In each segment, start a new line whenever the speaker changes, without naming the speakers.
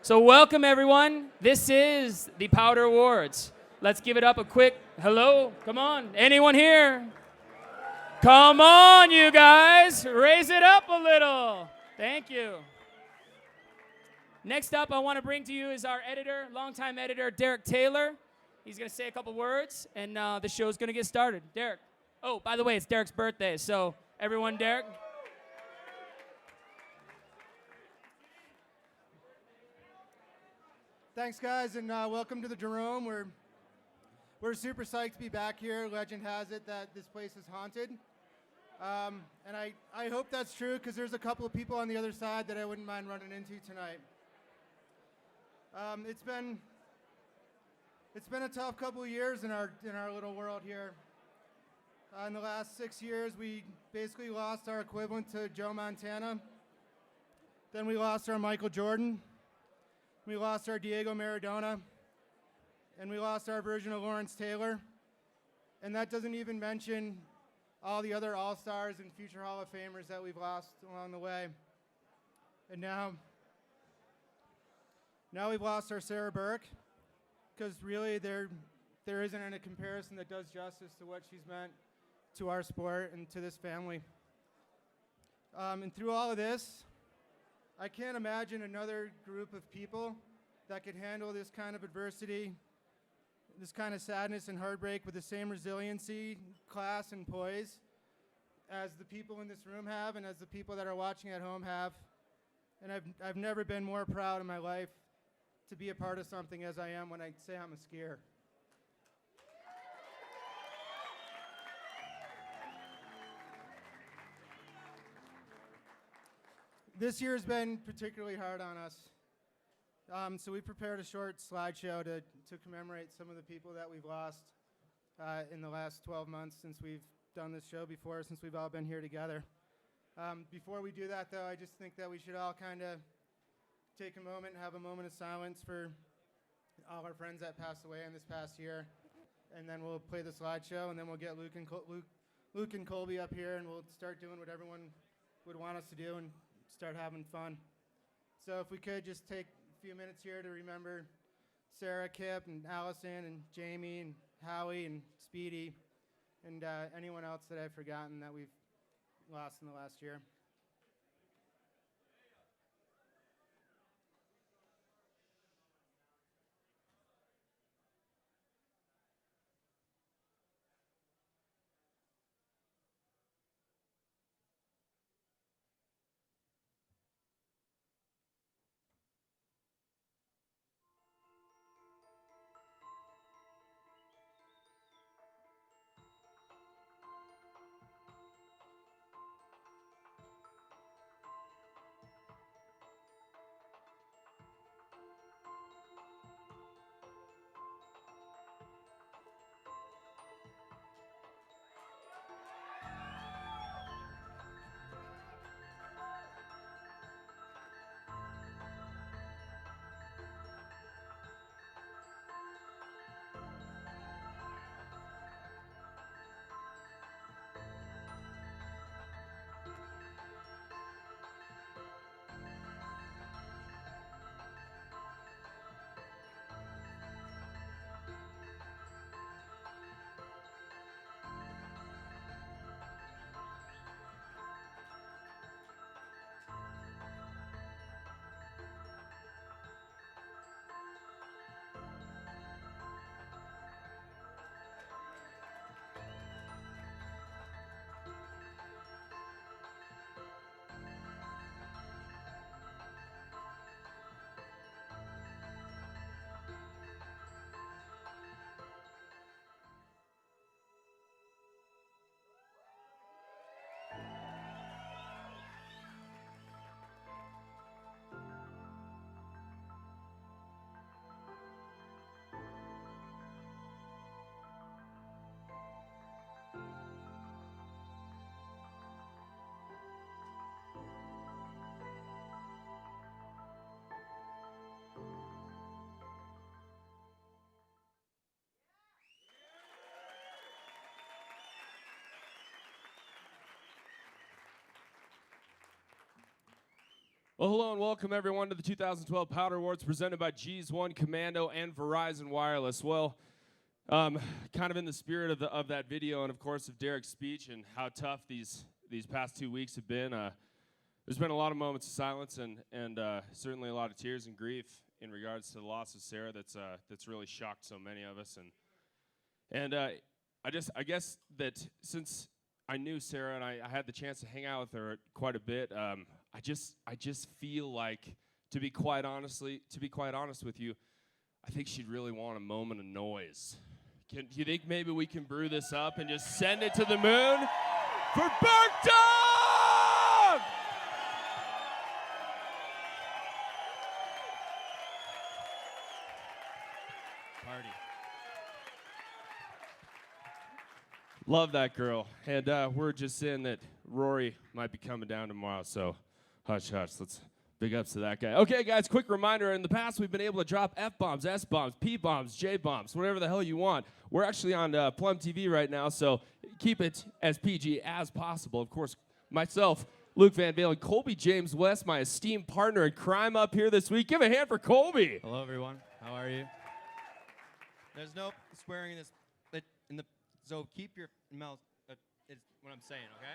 So welcome everyone. This is the Powder Awards. Let's give it up a quick hello. Come on. Anyone here? Come on, you guys. Raise it up a little. Thank you. Next up, I want to bring to you is our editor, longtime editor, Derek Taylor. He's going to say a couple words, and the show's going to get started. Derek. Oh, by the way, it's Derek's birthday, so everyone, Derek.
Thanks, guys, and welcome to the Jerome. We're super psyched to be back here. Legend has it that this place is haunted. And I hope that's true, because there's a couple of people on the other side that I wouldn't mind running into tonight. It's been a tough couple of years in our little world here. In the last 6 years, we basically lost our equivalent to Joe Montana. Then we lost our Michael Jordan. We lost our Diego Maradona. And we lost our version of Lawrence Taylor. And that doesn't even mention all the other All-Stars and future Hall of Famers that we've lost along the way. And now we've lost our Sarah Burke, because really there isn't any comparison that does justice to what she's meant to our sport and to this family. And through all of this, I can't imagine another group of people that could handle this kind of adversity, this kind of sadness and heartbreak with the same resiliency, class, and poise as the people in this room have and as the people that are watching at home have. And I've never been more proud in my life to be a part of something as I am when I say I'm a skier. This year's been particularly hard on us. So we prepared a short slideshow to commemorate some of the people that we've lost in the last 12 months since we've done this show before, since we've all been here together. Before we do that, though, I just think that we should all kind of take a moment and have a moment of silence for all our friends that passed away in this past year. And then we'll play the slideshow, and then we'll get Luke and Colby up here, and we'll start doing what everyone would want us to do and start having fun. So if we could just take a few minutes here to remember Sarah, Kip, and Allison, and Jamie, and Howie, and Speedy, and anyone else that I've forgotten that we've lost in the last year.
Well, hello and welcome everyone to the 2012 Powder Awards presented by G'zONE, Commando, and Verizon Wireless. Well, kind of in the spirit of that video and of course of Derek's speech and how tough these past 2 weeks have been, there's been a lot of moments of silence and certainly a lot of tears and grief in regards to the loss of Sarah that's really shocked so many of us. And I guess that since I knew Sarah and I had the chance to hang out with her quite a bit, I just feel like, to be quite honest with you, I think she'd really want a moment of noise. Do you think maybe we can brew this up and just send it to the moon for Bergdorf? Party. Love that girl. And we're just saying that Rory might be coming down tomorrow, so hush, hush. Let's big ups to that guy. Okay, guys, quick reminder. In the past, we've been able to drop F-bombs, S-bombs, P-bombs, J-bombs, whatever the hell you want. We're actually on Plum TV right now, so keep it as PG as possible. Of course, myself, Luke Van Valen, Colby James West, my esteemed partner in crime up here this week. Give a hand for Colby.
Hello, everyone. How are you? There's no swearing in this. So keep your mouth. Is what I'm saying, okay?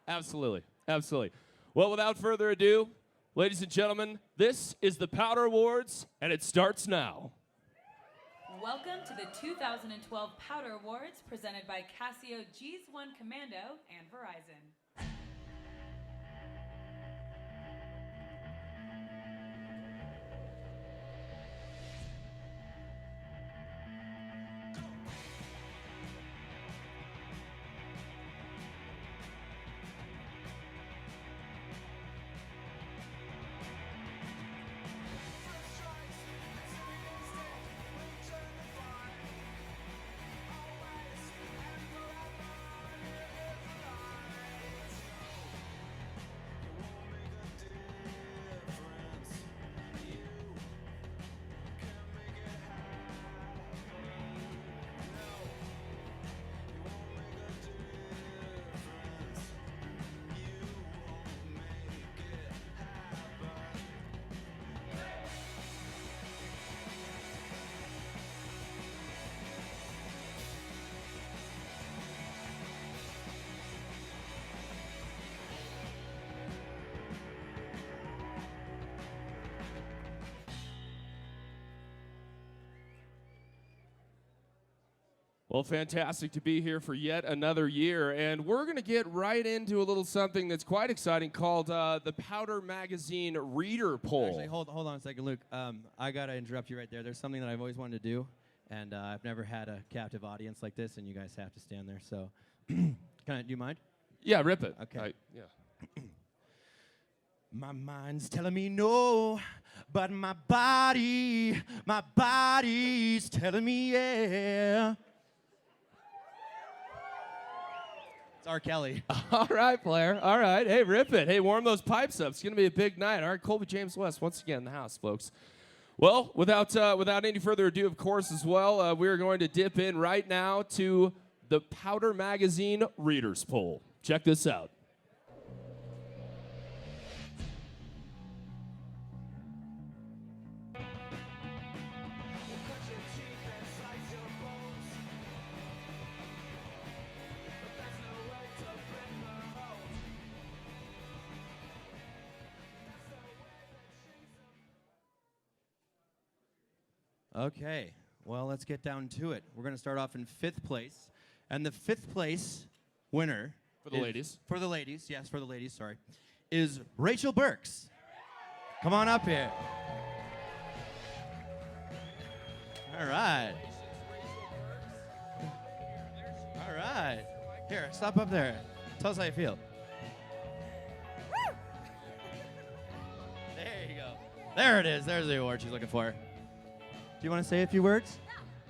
Absolutely, absolutely. Well, without further ado, ladies and gentlemen, this is the Powder Awards, and it starts now.
Welcome to the 2012 Powder Awards presented by Casio, G'zONE, Commando, and Verizon.
Well, fantastic to be here for yet another year, and we're going to get right into a little something that's quite exciting called the Powder Magazine Reader Poll.
Actually, hold on a second, Luke. I got to interrupt you right there. There's something that I've always wanted to do, and I've never had a captive audience like this, and you guys have to stand there. So, do you mind?
Yeah, rip it.
Okay.
Yeah.
My mind's telling me no, but my body's telling me yeah. R. Kelly.
All right, Blair. All right. Hey, rip it. Hey, warm those pipes up. It's going to be a big night. All right, Colby James West once again in the house, folks. Well, without any further ado, of course, as well, we're going to dip in right now to the Powder Magazine Readers Poll. Check this out.
Okay, well, let's get down to it. We're going to start off in 5th place. And the 5th place winner...
For the ladies.
For the ladies, yes, for the ladies, sorry. Is Rachel Burks. Come on up here. All right. All right. Here, stop up there. Tell us how you feel. There you go. There it is. There's the award she's looking for. Do you want to say a few words?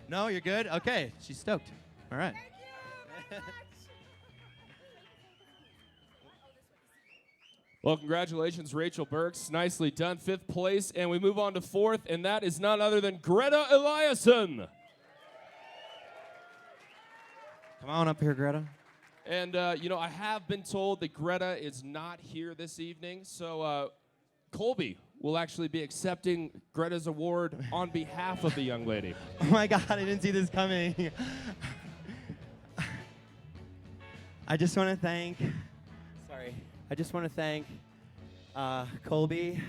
No. No, you're good? Okay. She's stoked. All right.
Thank you.
Well, congratulations, Rachel Burks. Nicely done. 5th place. And we move on to 4th, and that is none other than Greta Eliasson.
Come on up here, Greta.
And, you know, I have been told that Greta is not here this evening, so Colby will actually be accepting Greta's award on behalf of the young lady.
Oh my God, I didn't see this coming. I just want to thank, Colby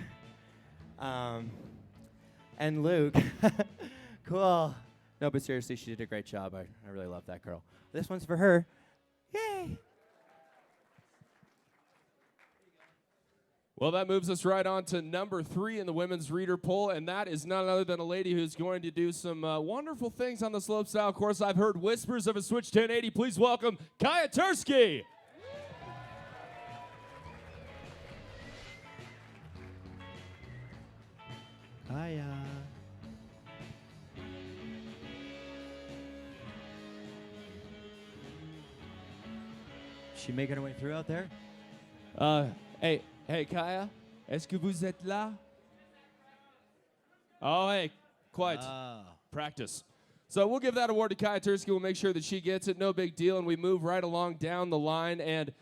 and Luke. Cool. No, but seriously, she did a great job. I really love that girl. This one's for her. Yay.
Well, that moves us right on to number 3 in the women's reader poll, and that is none other than a lady who's going to do some wonderful things on the slopestyle course. I've heard whispers of a switch 1080. Please welcome Kaya Tursky.
Hiya. She making her way through out there?
Hey, Kaya, est-ce que vous êtes là? Oh, hey, quiet. Practice. So we'll give that award to Kaya Tursky. We'll make sure that she gets it. No big deal. And we move right along down the line. And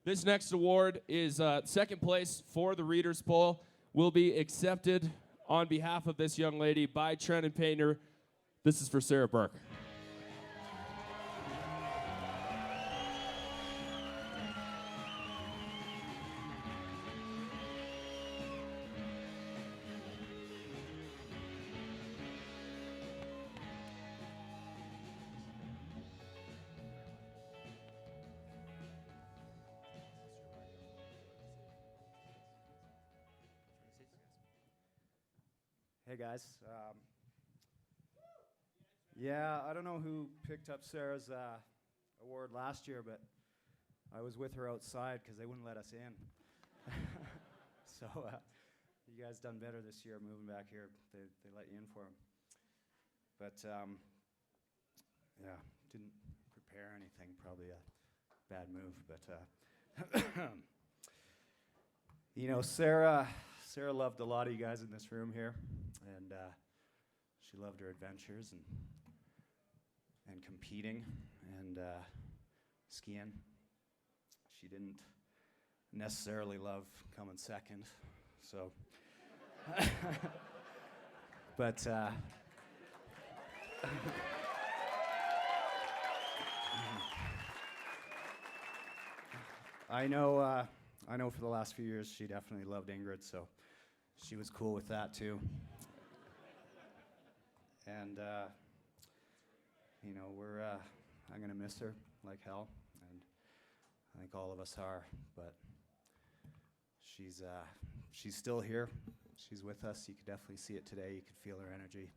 this next award is second place for the Readers Poll. Will be accepted on behalf of this young lady by Trent and Painter. This is for Sarah Burke.
Hey guys. Yeah, I don't know who picked up Sarah's award last year, but I was with her outside because they wouldn't let us in. So you guys done better this year moving back here. They let you in for them. But yeah, didn't prepare anything. Probably a bad move. But you know, Sarah loved a lot of you guys in this room here, and she loved her adventures and competing and skiing. She didn't necessarily love coming second, so. But I know for the last few years she definitely loved Ingrid, so she was cool with that too. And you know, I'm gonna miss her like hell, and I think all of us are. But she's still here. She's with us. You could definitely see it today. You could feel her energy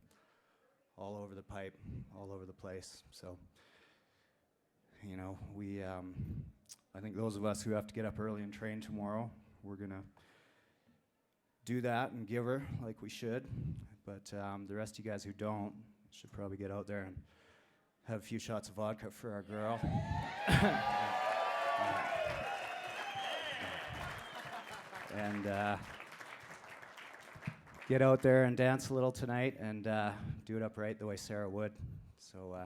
all over the pipe, all over the place. So you know, I think those of us who have to get up early and train tomorrow, we're gonna do that and give her like we should. But the rest of you guys who don't should probably get out there and have a few shots of vodka for our girl. And get out there and dance a little tonight and do it upright the way Sarah would. So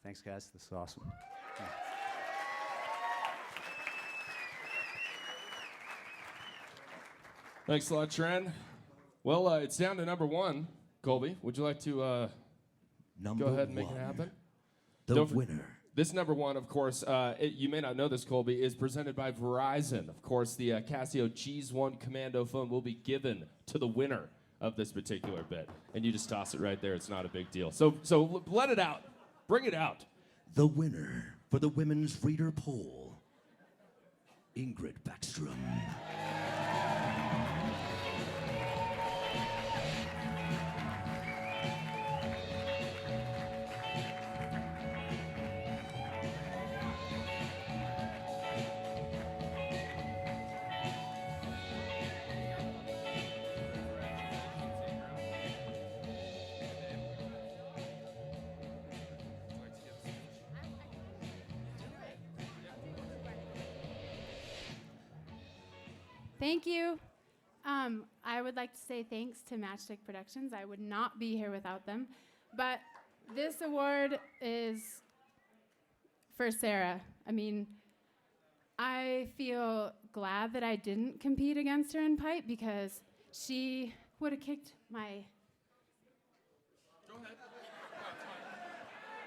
thanks, guys. This is awesome. Yeah.
Thanks a lot, Trent. Well, it's down to number 1. Colby, would you like to go ahead and make it happen?
The winner.
This number 1, of course, you may not know this, Colby, is presented by Verizon. Of course, the Casio G'zONE Commando phone will be given to the winner of this particular bit. And you just toss it right there. It's not a big deal. So let it out. Bring it out.
The winner for the women's reader poll, Ingrid Backstrom.
Thank you. I would like to say thanks to Matchstick Productions. I would not be here without them. But this award is for Sarah. I mean, I feel glad that I didn't compete against her in pipe because she would have kicked my...
Go ahead.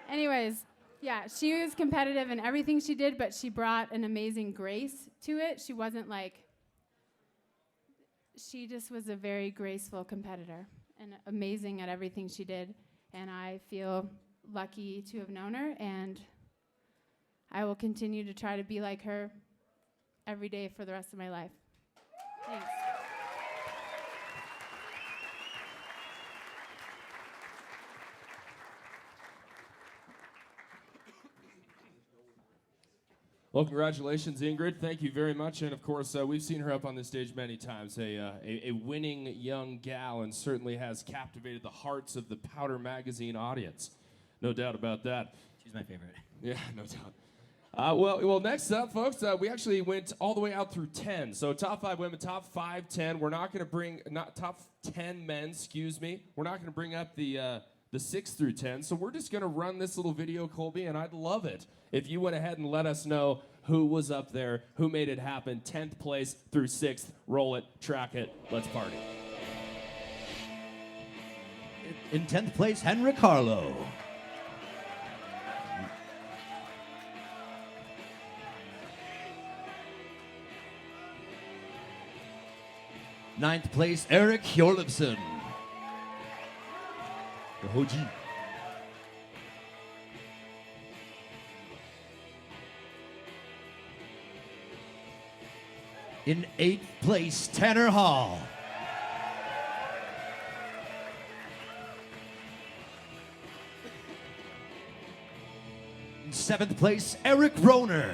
Anyways, yeah, she was competitive in everything she did, but she brought an amazing grace to it. She wasn't like... She just was a very graceful competitor and amazing at everything she did. And I feel lucky to have known her, and I will continue to try to be like her every day for the rest of my life. Thanks.
Well, congratulations, Ingrid. Thank you very much. And of course, we've seen her up on this stage many times. A winning young gal, and certainly has captivated the hearts of the Powder Magazine audience. No doubt about that.
She's my favorite.
Yeah, no doubt. Well, next up, folks, we actually went all the way out through 10. So top 5 women, top 5, 10. We're not going to bring, not top 10 men, excuse me. We're not going to bring up the 6 through 10. So we're just going to run this little video, Colby, and I'd love it if you went ahead and let us know who was up there, who made it happen, 10th place through 6th. Roll it, track it, let's party.
In 10th place, Henrik Harlow. Ninth place, Eric Hjorlefsen. The Hoji. In 8th place, Tanner Hall. In 7th place, Eric Roner.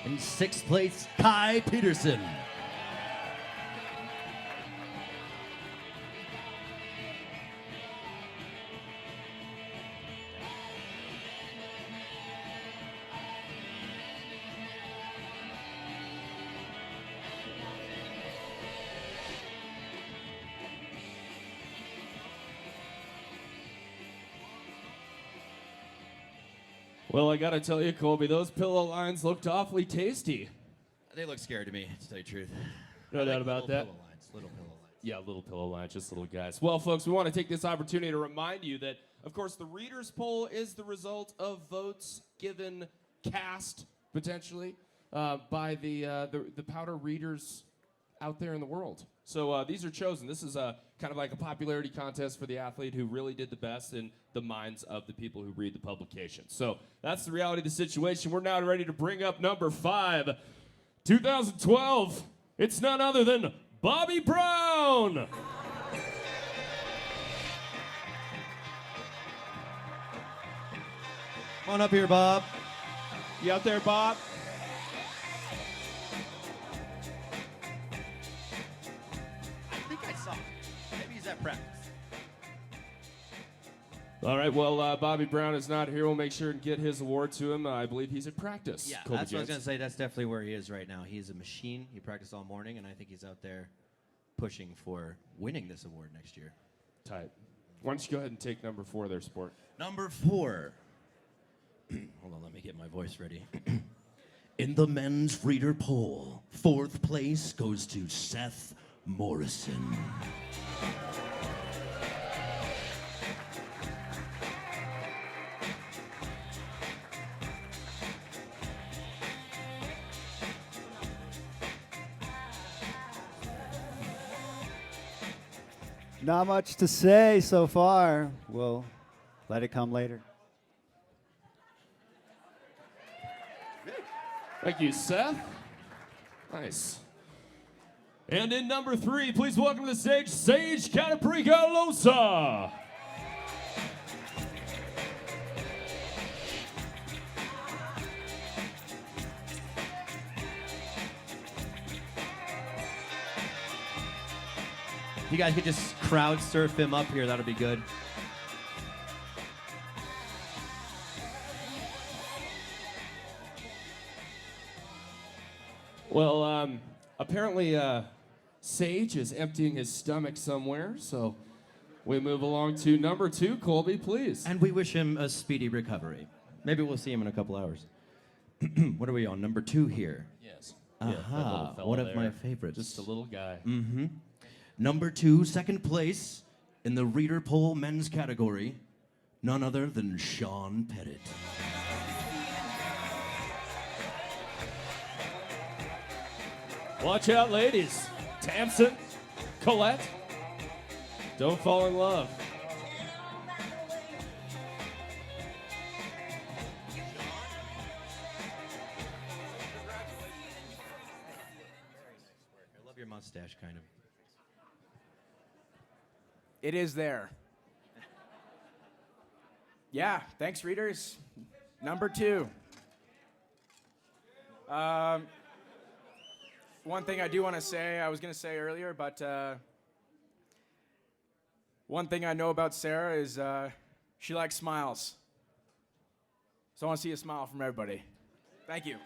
In 6th place, Kai Peterson.
Well, I got to tell you, Colby, those pillow lines looked awfully tasty.
They look scared to me, to tell you the truth.
No doubt about that.
Little pillow lines.
Yeah, little pillow lines, just little guys. Well, folks, we want to take this opportunity to remind you that, of course, the readers' poll is the result of votes given, cast potentially, by the Powder readers out there in the world. So these are chosen. This is kind of like a popularity contest for the athlete who really did the best in the minds of the people who read the publication. So that's the reality of the situation. We're now ready to bring up number 5. 2012, it's none other than Bobby Brown.
Come on up here, Bob.
You out there, Bob?
I think I saw him. Maybe he's at practice.
All right, well, Bobby Brown is not here. We'll make sure and get his award to him. I believe he's at practice.
Yeah,
Colby
that's what I was
Jansen.
going to say. That's definitely where he is right now. He's a machine. He practiced all morning, and I think he's out there pushing for winning this award next year.
Tight. Why don't you go ahead and take number 4 there, sport?
Number 4. Hold on, let me get my voice ready.
In the men's reader poll, 4th place goes to Seth Morrison.
Not much to say so far. We'll let it come later.
Thank you, Seth. Nice. And in number 3, please welcome to the stage, Sage Cataprica-Losa.
If you guys could just crowd surf him up here, that'll be good.
Well, Apparently, Sage is emptying his stomach somewhere, so we move along to number 2. Colby, please.
And we wish him a speedy recovery. Maybe we'll see him in a couple hours. What are we on? Number 2 here.
Yes.
Aha, one of my favorites.
Just a little guy.
Mm-hmm. Number 2, second place in the reader poll men's category, none other than Sean Pettit.
Watch out, ladies. Tamsin, Colette, don't fall in love.
I love your mustache, kind of.
It is there. Yeah, thanks, readers. Number 2. One thing I do want to say, I was going to say earlier, but one thing I know about Sarah is she likes smiles. So I want to see a smile from everybody. Thank you.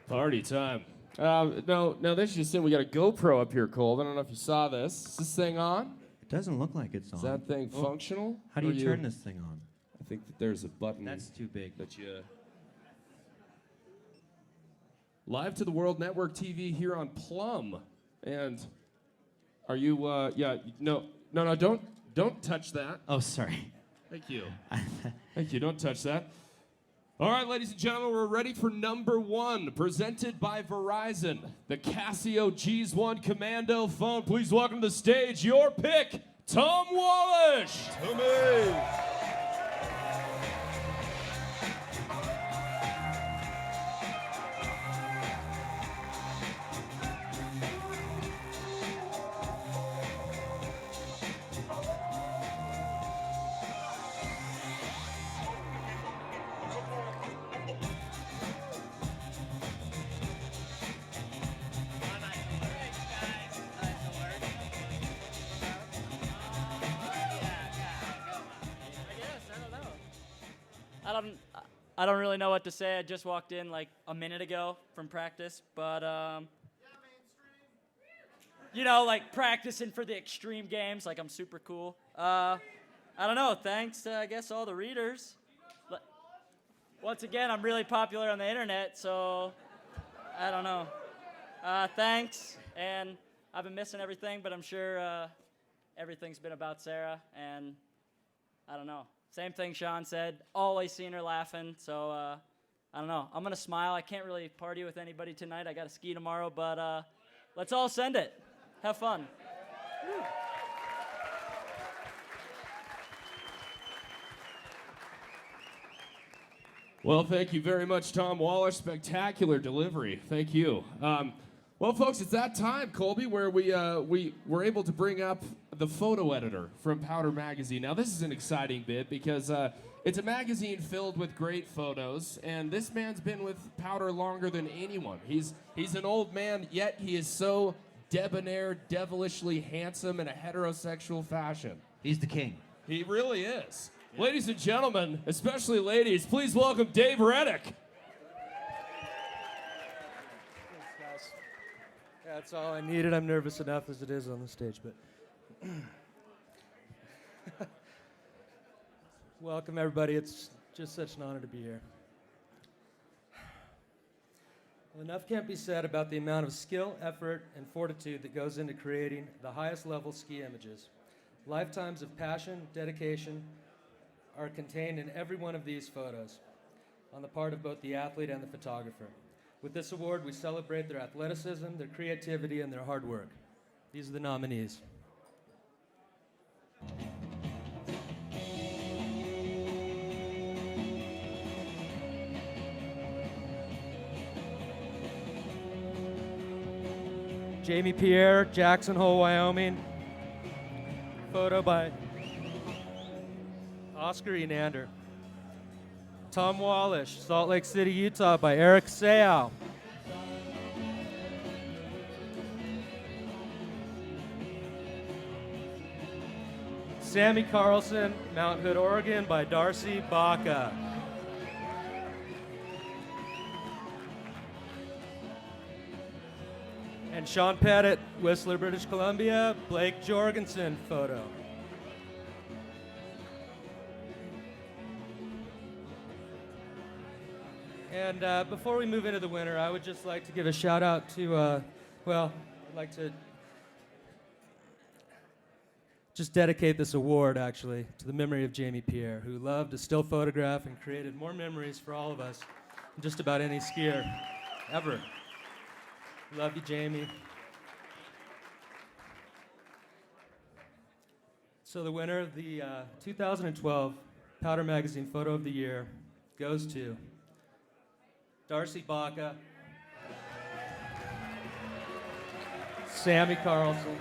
Party time. No, this just in. We got a GoPro up here, Cole. I don't know if you saw this. Is this thing on?
It doesn't look like it's on.
Is that thing functional?
How do you turn this thing on?
I think that there's a button.
That's too big.
That you. Live to the World Network TV here on Plum. And are you? No, don't touch that.
Oh, sorry.
Thank you. Thank you. Don't touch that. All right, ladies and gentlemen, we're ready for number 1, presented by Verizon, the Casio G'zONE Commando phone. Please welcome to the stage your pick, Tom Wallish. Tommy.
I don't really know what to say. I just walked in like a minute ago from practice, but you know, like practicing for the extreme games, like I'm super cool. I don't know. Thanks to, I guess, all the readers. Once again, I'm really popular on the internet, so I don't know. Thanks, and I've been missing everything, but I'm sure everything's been about Sarah, and I don't know. Same thing Sean said, always seen her laughing, so I don't know. I'm going to smile. I can't really party with anybody tonight. I got to ski tomorrow, but let's all send it. Have fun. Woo.
Well, thank you very much, Tom Wallish. Spectacular delivery. Thank you. Well, folks, it's that time, Colby, where we were able to bring up the photo editor from Powder Magazine. Now, this is an exciting bit because it's a magazine filled with great photos, and this man's been with Powder longer than anyone. He's an old man, yet he is so debonair, devilishly handsome in a heterosexual fashion.
He's the king.
He really is. Yeah. Ladies and gentlemen, especially ladies, please welcome Dave Reddick.
Yeah, that's all I needed. I'm nervous enough as it is on the stage, but welcome everybody. It's just such an honor to be here. Well, enough can't be said about the amount of skill, effort, and fortitude that goes into creating the highest level ski images. Lifetimes of passion, dedication are contained in every one of these photos on the part of both the athlete and the photographer. With this award, we celebrate their athleticism, their creativity, and their hard work. These are the nominees. Jamie Pierre, Jackson Hole, Wyoming. Photo by Oscar Enander. Tom Wallish, Salt Lake City, Utah, by Eric Sayal. Sammy Carlson, Mount Hood, Oregon, by Darcy Baca. And Sean Pettit, Whistler, British Columbia, Blake Jorgensen photo. And before we move into the winter, I would just like to give a shout out to, well, I'd like to just dedicate this award, actually, to the memory of Jamie Pierre, who loved to still photograph and created more memories for all of us than just about any skier ever. Love you, Jamie. So the winner of the 2012 Powder Magazine Photo of the Year goes to Darcy Baca, Sammy Carlson.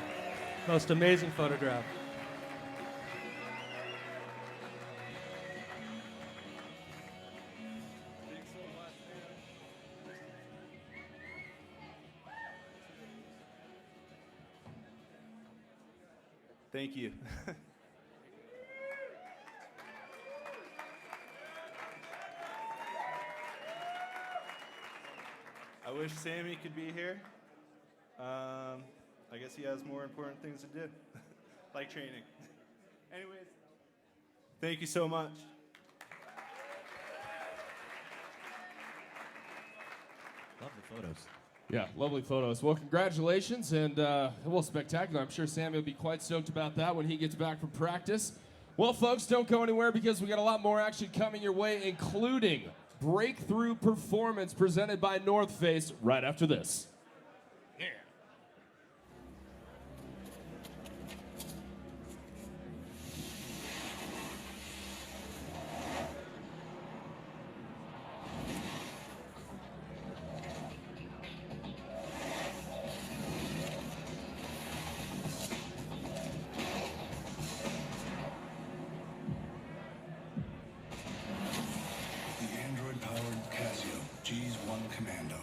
Most amazing photograph.
Thank you. I wish Sammy could be here. I guess he has more important things to do, like training. Anyways, thank you so much.
Love the photos.
Yeah, lovely photos. Well, congratulations, and well, spectacular. I'm sure Sammy will be quite stoked about that when he gets back from practice. Well, folks, don't go anywhere because we got a lot more action coming your way, including Breakthrough Performance presented by North Face right after this.
The Android-powered Casio G'zONE Commando.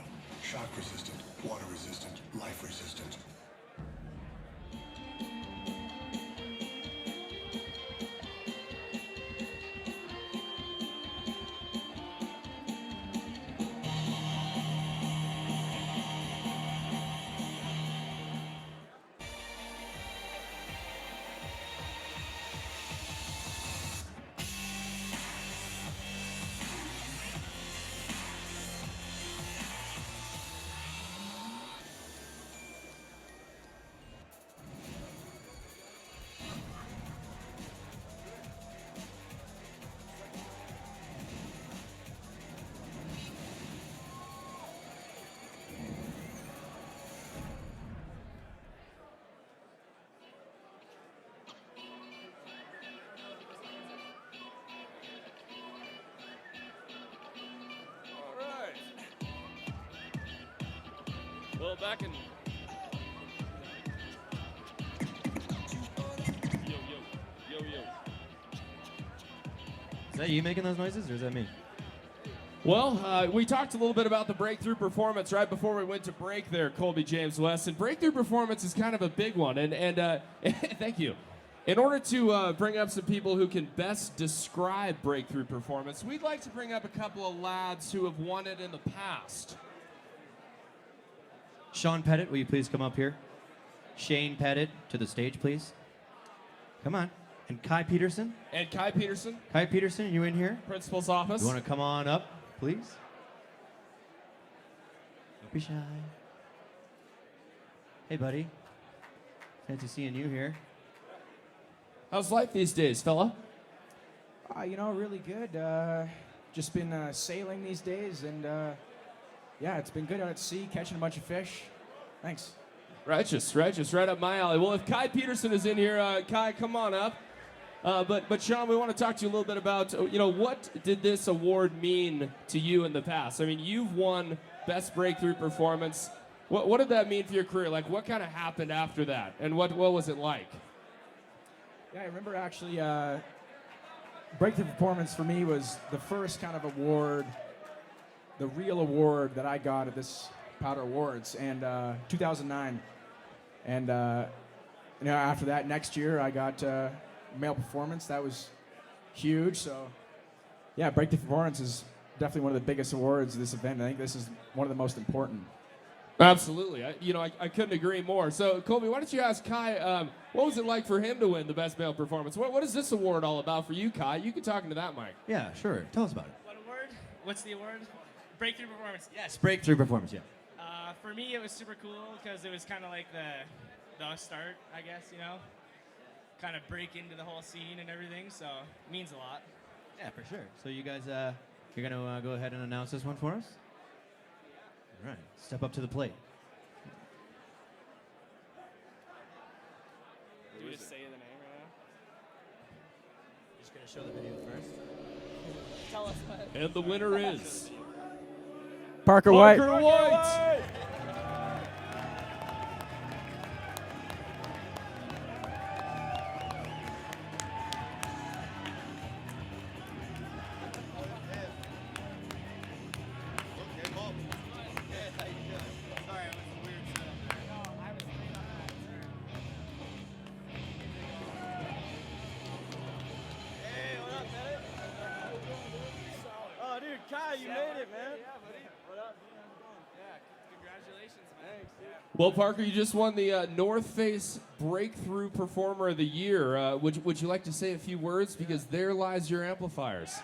Shock resistant, water resistant, life resistant.
Well, back in... Yo.
Is that you making those noises, or is that me?
Well, we talked a little bit about the Breakthrough Performance right before we went to break there, Colby James West. And Breakthrough Performance is kind of a big one. And thank you. In order to bring up some people who can best describe Breakthrough Performance, we'd like to bring up a couple of lads who have won it in the past.
Sean Pettit, will you please come up here? Shane Pettit, to the stage, please. Come on. And Kai Peterson.
Kai Peterson,
you in here?
Principal's office.
You want to come on up, please? Don't be shy. Hey, buddy. Fancy seeing you here.
How's life these days, fella?
You know, really good. Just been sailing these days, and yeah, it's been good out at sea, catching a bunch of fish. Thanks.
Righteous, right up my alley. Well, if Kai Peterson is in here, Kai, come on up. But Sean, we want to talk to you a little bit about, what did this award mean to you in the past? I mean, you've won Best Breakthrough Performance. What did that mean for your career? Like, what kind of happened after that, and what was it like?
Yeah, I remember actually, Breakthrough Performance for me was the first kind of award, the real award that I got at this Powder Awards, and 2009. And after that, next year, I got Male Performance. That was huge. So, yeah, Breakthrough Performance is definitely one of the biggest awards of this event. I think this is one of the most important.
Absolutely. I couldn't agree more. So, Colby, why don't you ask Kai, what was it like for him to win the Best Male Performance? What is this award all about for you, Kai? You can talk into that mic.
Yeah, sure. Tell us about it.
What award? What's the award? Breakthrough performance.
Yes, breakthrough performance, yeah.
For me, it was super cool because it was kind of like the start, I guess, kind of break into the whole scene and everything, so it means a lot.
Yeah, for sure. So you guys, you're going to go ahead and announce this one for us? All right, step up to the plate.
Do we just say the name right now?
Just going to show the video first.
Tell us what.
And the winner is
Parker White.
Parker White.
Oh, dude, Kai, you made it, man. What up?
Congratulations, man. Thanks, dude.
Well, Parker, you just won the North Face Breakthrough Performer of the Year. Would you like to say a few words? Because there lies your amplifiers.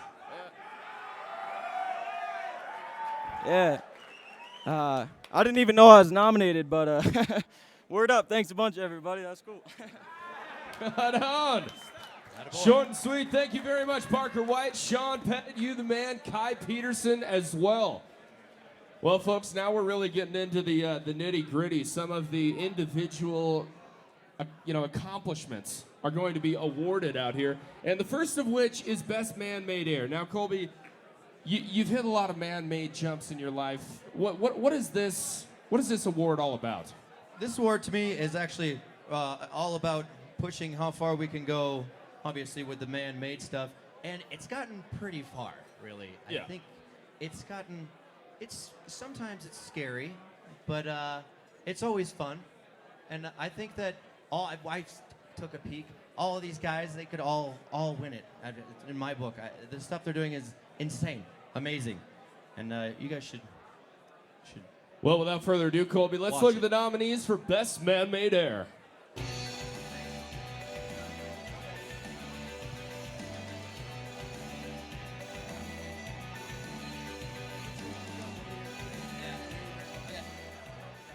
Yeah. I didn't even know I was nominated, but word up. Thanks a bunch, everybody. That's cool.
Right on. Short and sweet. Thank you very much, Parker White, Sean Pettit, you the man, Kai Peterson as well. Well, folks, now we're really getting into the nitty-gritty. Some of the individual, accomplishments are going to be awarded out here, and the first of which is Best Man-Made Air. Now, Colby, you've hit a lot of man-made jumps in your life. What is this? What is this award all about?
This award to me is actually all about pushing how far we can go, obviously with the man-made stuff, and it's gotten pretty far, really.
Yeah.
I think sometimes it's scary, but it's always fun, and I think that I took a peek. All of these guys, they could all win it. In my book, the stuff they're doing is insane, amazing, and you guys should.
Well, without further ado, Colby, let's look at the nominees for Best Man-Made Air.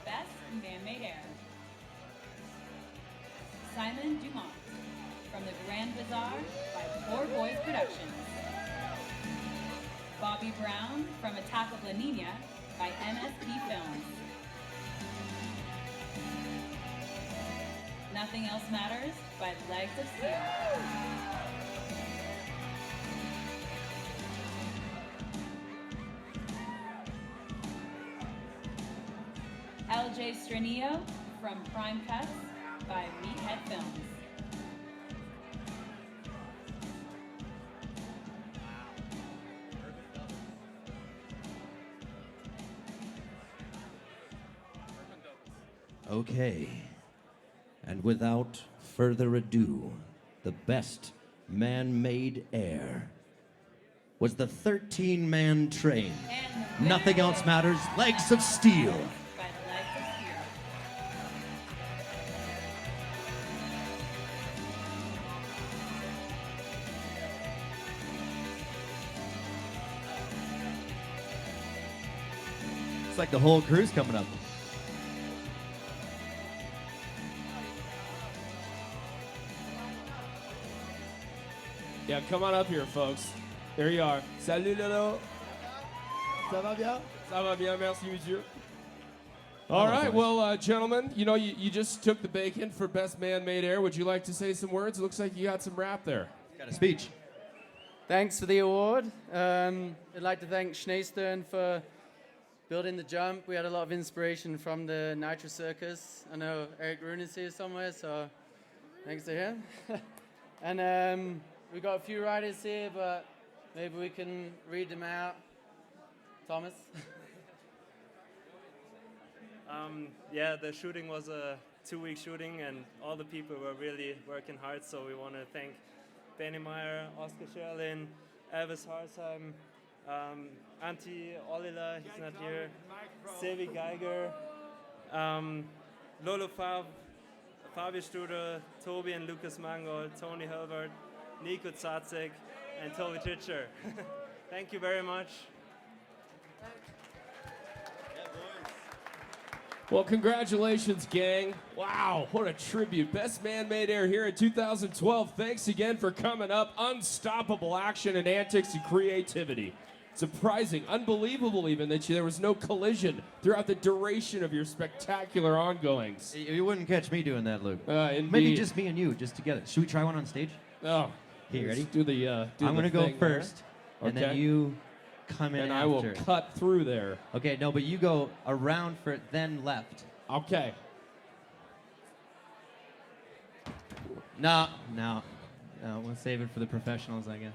Best Man-Made Air. Simon Dumont from the Grand Bazaar by Poor Boys Productions. Bobby Brown from Attack of La Nina by MSP Films. Nothing Else Matters by Legs of Steel. LJ Stranillo from Prime Cuts by Meathead Films.
Okay, and without further ado, the Best Man-Made Air was the 13-man train. Nothing Else Matters, Legs of Steel.
By the Legs of Steel.
It's like the whole crew's coming up.
Yeah, come on up here, folks. There you are. Salut, Lolo.
Ça va bien?
Ça va bien, merci, monsieur. All right, well, gentlemen, you just took the bacon for Best Man-Made Air. Would you like to say some words? It looks like you got some rap there.
Got a speech.
Thanks for the award. I'd like to thank Schneestern for building the jump. We had a lot of inspiration from the Nitro Circus. I know Eric Roon is here somewhere, so thanks to him. And we got a few riders here, but maybe we can read them out. Thomas?
Yeah, the shooting was a 2-week shooting, and all the people were really working hard, so we want to thank Benny Meyer, Oscar Scherlin, Elvis Harsheim, Antti Ollila, he's not here, Silvi Geiger, Lolo Fabio Studer, Toby and Lucas Mangold, Tony Hilbert, Nico Tsatsik, and Toby Titcher. Thank you very much.
Well, congratulations, gang. Wow, what a tribute. Best man-made air here in 2012. Thanks again for coming up. Unstoppable action and antics and creativity. Surprising, unbelievable even that there was no collision throughout the duration of your spectacular ongoings.
You wouldn't catch me doing that, Luke.
Indeed.
Maybe just me and you, just together. Should we try one on stage?
Oh.
Okay, ready?
Do the
I'm going to go
thing
first,
there.
and then you come in
and
after.
I will cut through there.
Okay, no, but you go around for it, then left.
Okay.
No. We'll save it for the professionals, I guess.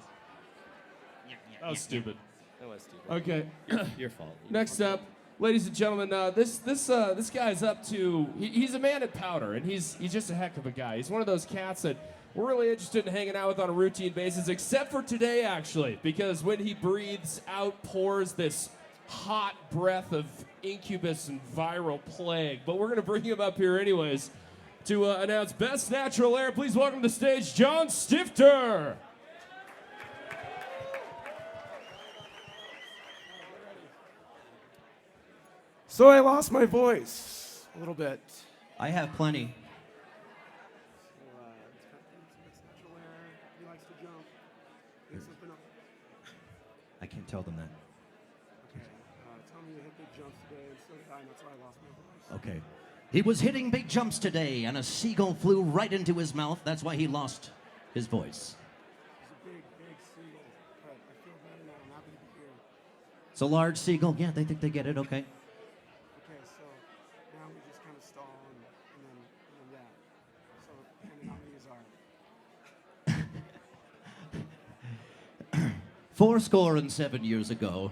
That was stupid.
That was stupid.
Okay.
Your fault.
Next up, ladies and gentlemen, this guy's up to. He's a man at powder, and he's just a heck of a guy. He's one of those cats that we're really interested in hanging out with on a routine basis, except for today, actually, because when he breathes out, pours this hot breath of incubus and viral plague. But we're gonna bring him up here anyways to announce Best Natural Air. Please welcome to the stage, John Stifter.
So I lost my voice a little bit.
I have plenty. I can't tell them that.
Tell me you hit big jumps today, and so did I, and that's why I lost my voice.
Okay. He was hitting big jumps today, and a seagull flew right into his mouth. That's why he lost his voice.
It's a big seagull, but I feel better now. I'm happy to be here.
It's a large seagull. Yeah, they think they get it. Okay.
Okay, so now we just kind of stall, and then that. So, and how many is are?
47 years ago.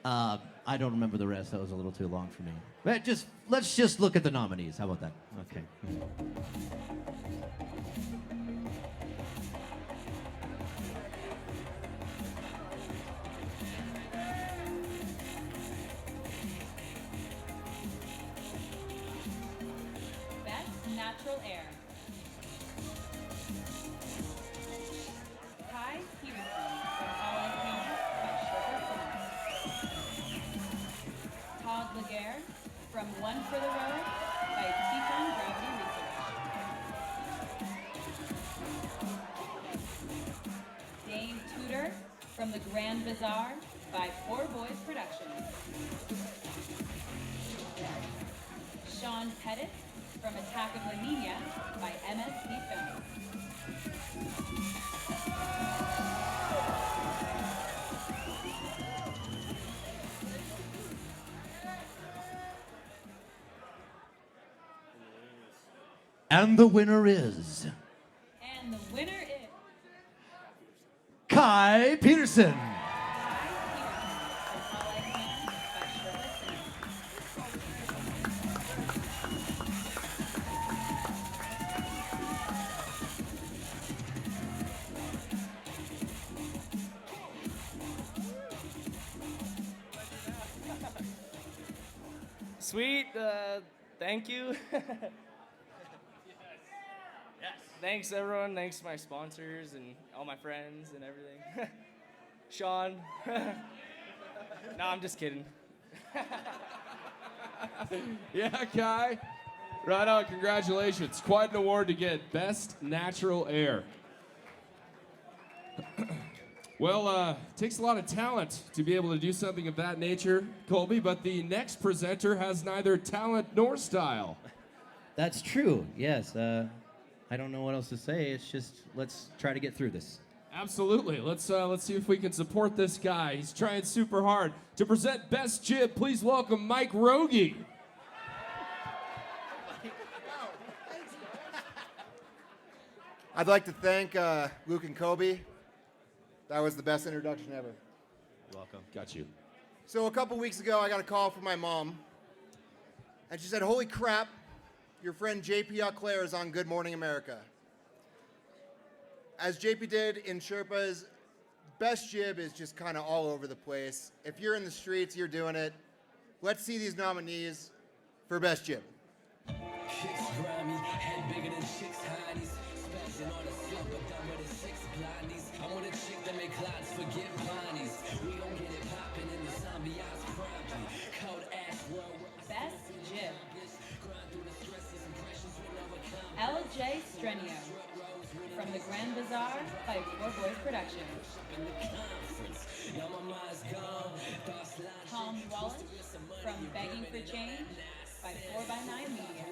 I don't remember the rest. That was a little too long for me. But let's just look at the nominees. How about that? Okay.
Best Natural Air. Kai Peterson from All I Can by Sugar Films. Todd Laguerre from One for the Road by Teton Gravity Research. Dave Tudor from The Grand Bazaar by Four Boys Productions. Sean Pettit from Attack of La Nina by MSP Films.
And the winner is
And the winner is
Kai Peterson.
Sweet. Thank you. Thanks, everyone. Thanks to my sponsors and all my friends and everything. Sean. No, I'm just kidding.
Yeah, Kai. Right on, congratulations. Quite an award to get, Best Natural Air. Well, takes a lot of talent to be able to do something of that nature, Colby, but the next presenter has neither talent nor style.
That's true, yes. I don't know what else to say. It's just, let's try to get through this.
Absolutely. Let's see if we can support this guy. He's trying super hard. To present Best Jib, please welcome Mike Rogie.
I'd like to thank Luke and Kobe. That was the best introduction ever.
Welcome. Got you.
So a couple weeks ago, I got a call from my mom, and she said, "Holy crap, your friend JP Auclair is on Good Morning America." As JP did in Sherpas, Best Jib is just kind of all over the place. If you're in the streets, you're doing it. Let's see these nominees for best jib.
Chicks grimy, head bigger than chicks' hindies. Spazzing on a slump, but done with the six blindies. I'm with a chick that make clots forget blindies. We gon' get it poppin' in the ambiance promptly. Cold ass world.
Best jib. LJ Strenio from the Grand Bazaar by Four Boys Productions. Tom Wallace from Begging for Change by 4x9 Media.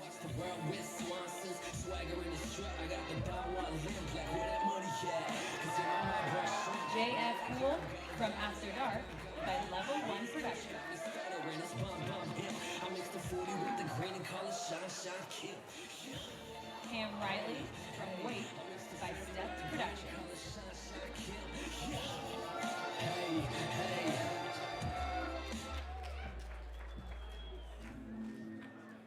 JF Cool from After Dark by Level 1 Productions. Cam Riley from Wait by Steps Productions.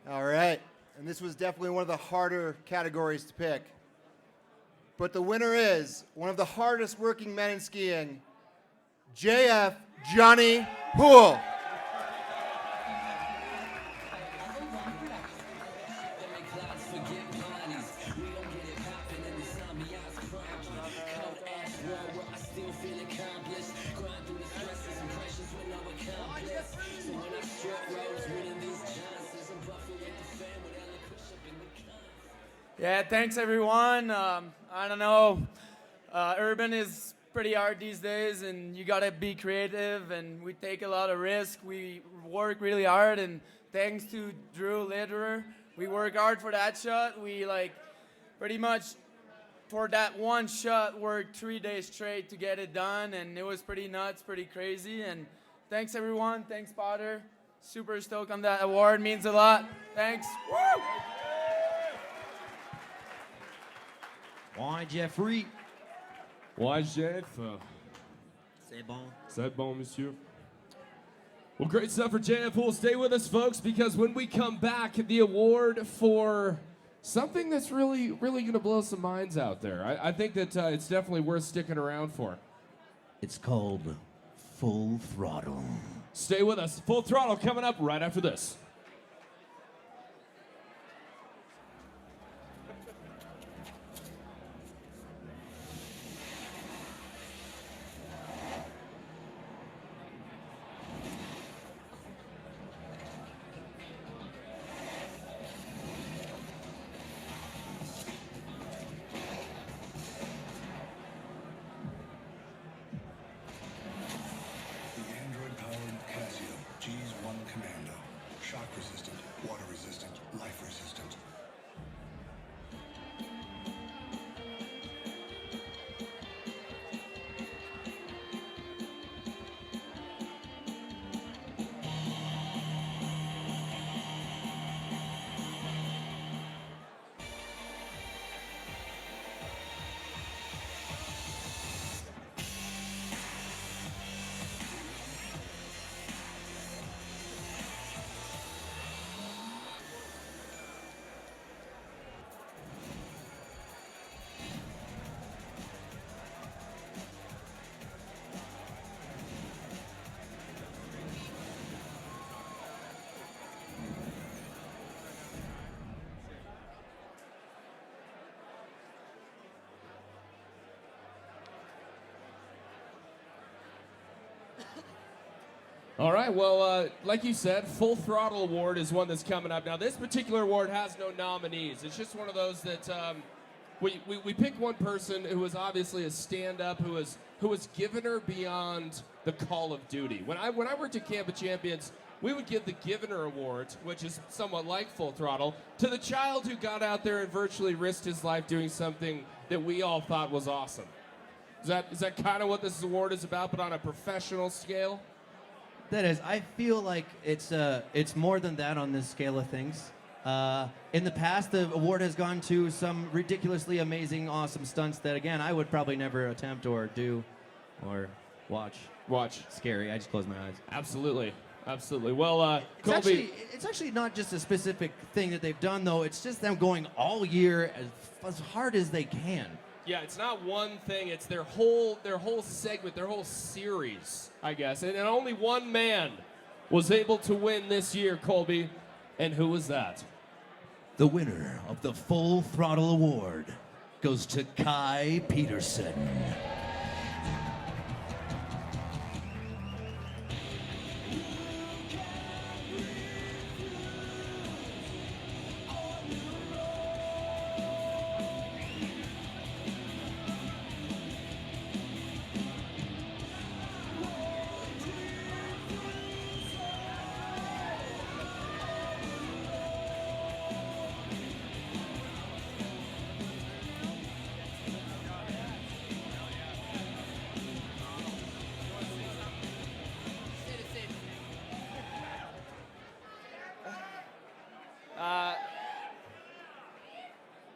All right, and this was definitely one of the harder categories to pick. But the winner is one of the hardest working men in skiing, JF Johnny Poole.
Yeah, thanks everyone. I don't know, urban is pretty hard these days and you gotta be creative and we take a lot of risk. We work really hard and thanks to Drew Lederer, we work hard for that shot. We pretty much for that one shot worked 3 days straight to get it done and it was pretty nuts, pretty crazy. And thanks everyone, thanks Potter. Super stoked on that award, means a lot. Thanks. Woo!
Why, Jeffrey?
Why, Jeff?
C'est bon.
C'est bon, monsieur. Well, great stuff for JF. We'll stay with us, folks, because when we come back, the award for something that's really going to blow some minds out there. I think that it's definitely worth sticking around for.
It's called Full Throttle.
Stay with us. Full Throttle coming up right after this.
The Android-powered Casio G'zONE Commando. Shock resistant, water resistant, life resistant.
All right, well, like you said, Full Throttle Award is one that's coming up. Now, this particular award has no nominees. It's just one of those that we pick one person who was obviously a stand-up, who was given her beyond the call of duty. When I worked at Camp of Champions, we would give the Givener Award, which is somewhat like Full Throttle, to the child who got out there and virtually risked his life doing something that we all thought was awesome. Is that kind of what this award is about, but on a professional scale?
That is, I feel like it's more than that on this scale of things. In the past, the award has gone to some ridiculously amazing, awesome stunts that, again, I would probably never attempt or do or watch. Scary. I just close my eyes.
Absolutely. Absolutely. Well, Colby.
It's actually not just a specific thing that they've done, though. It's just them going all year as hard as they can.
Yeah, it's not one thing. It's their whole segment, their whole series, I guess. And only one man was able to win this year, Colby. And who was that?
The winner of the Full Throttle Award goes to Kai Peterson.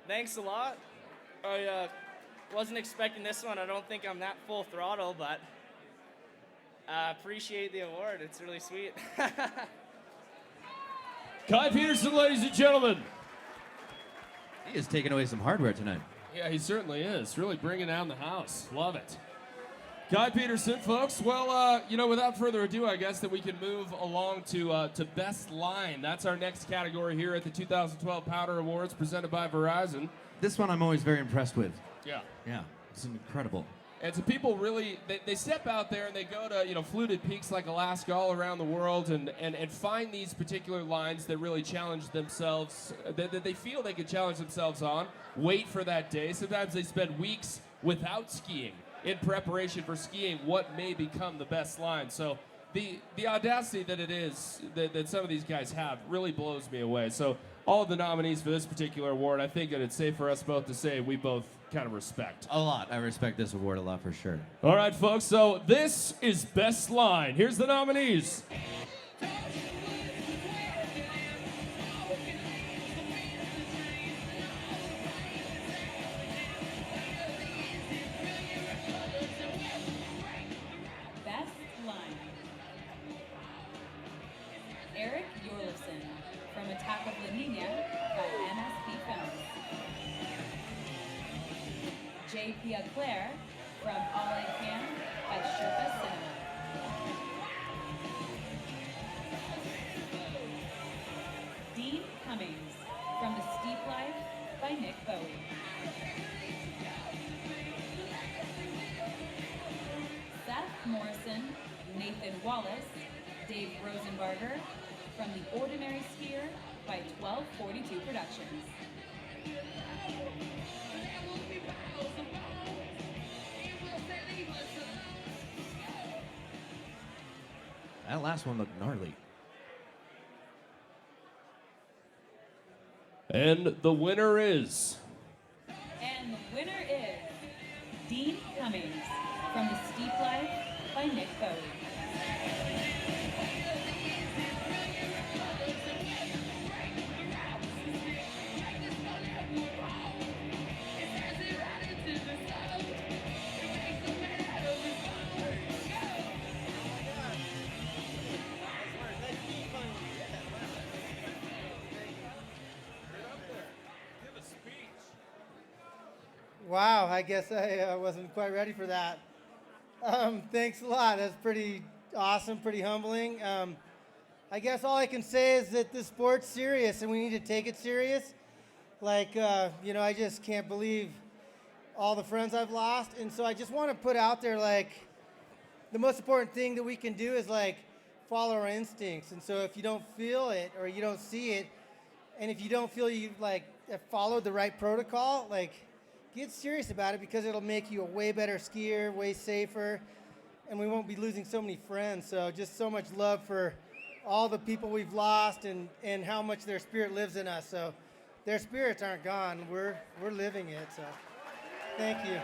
Thanks a lot. I wasn't expecting this one. I don't think I'm that full throttle, but I appreciate the award. It's really sweet.
Kai Peterson, ladies and gentlemen.
He is taking away some hardware tonight.
Yeah, he certainly is. Really bringing down the house. Love it. Kai Peterson, folks. Well, without further ado, I guess that we can move along to Best Line. That's our next category here at the 2012 Powder Awards presented by Verizon.
This one I'm always very impressed with.
Yeah.
Yeah, it's incredible.
And so people really, they step out there and they go to, fluted peaks like Alaska all around the world and find these particular lines that really challenge themselves, that they feel they can challenge themselves on, wait for that day. Sometimes they spend weeks without skiing in preparation for skiing what may become the best line. So the audacity that it is, that some of these guys have, really blows me away. So all of the nominees for this particular award, I think that it's safe for us both to say we both kind of respect.
A lot. I respect this award a lot for sure.
All right, folks, so this is Best Line. Here's the nominees.
Best line. Eric Yorlison from Attack of La Nina by MSP Films. J.P. Claire from All I Can by Sherpa Cinema. Dean Cummings from The Steep Life by Nick Bowie. Seth Morrison, Nathan Wallace, Dave Rosenbarger from The Ordinary Skier by 1242 Productions.
That last one looked gnarly.
And the winner is...
And the winner is Dean Cummings from The Steep Life by Nick Bowie.
Wow, I guess I wasn't quite ready for that. Thanks a lot. That's pretty awesome, pretty humbling. I guess all I can say is that this sport's serious and we need to take it serious. Like, I just can't believe all the friends I've lost. And so I just want to put out there, like, the most important thing that we can do is, like, follow our instincts. And so if you don't feel it or you don't see it, and if you don't feel you, like, have followed the right protocol, like, get serious about it because it'll make you a way better skier, way safer, and we won't be losing so many friends. So just so much love for all the people we've lost and how much their spirit lives in us. So their spirits aren't gone. We're living it. So thank you.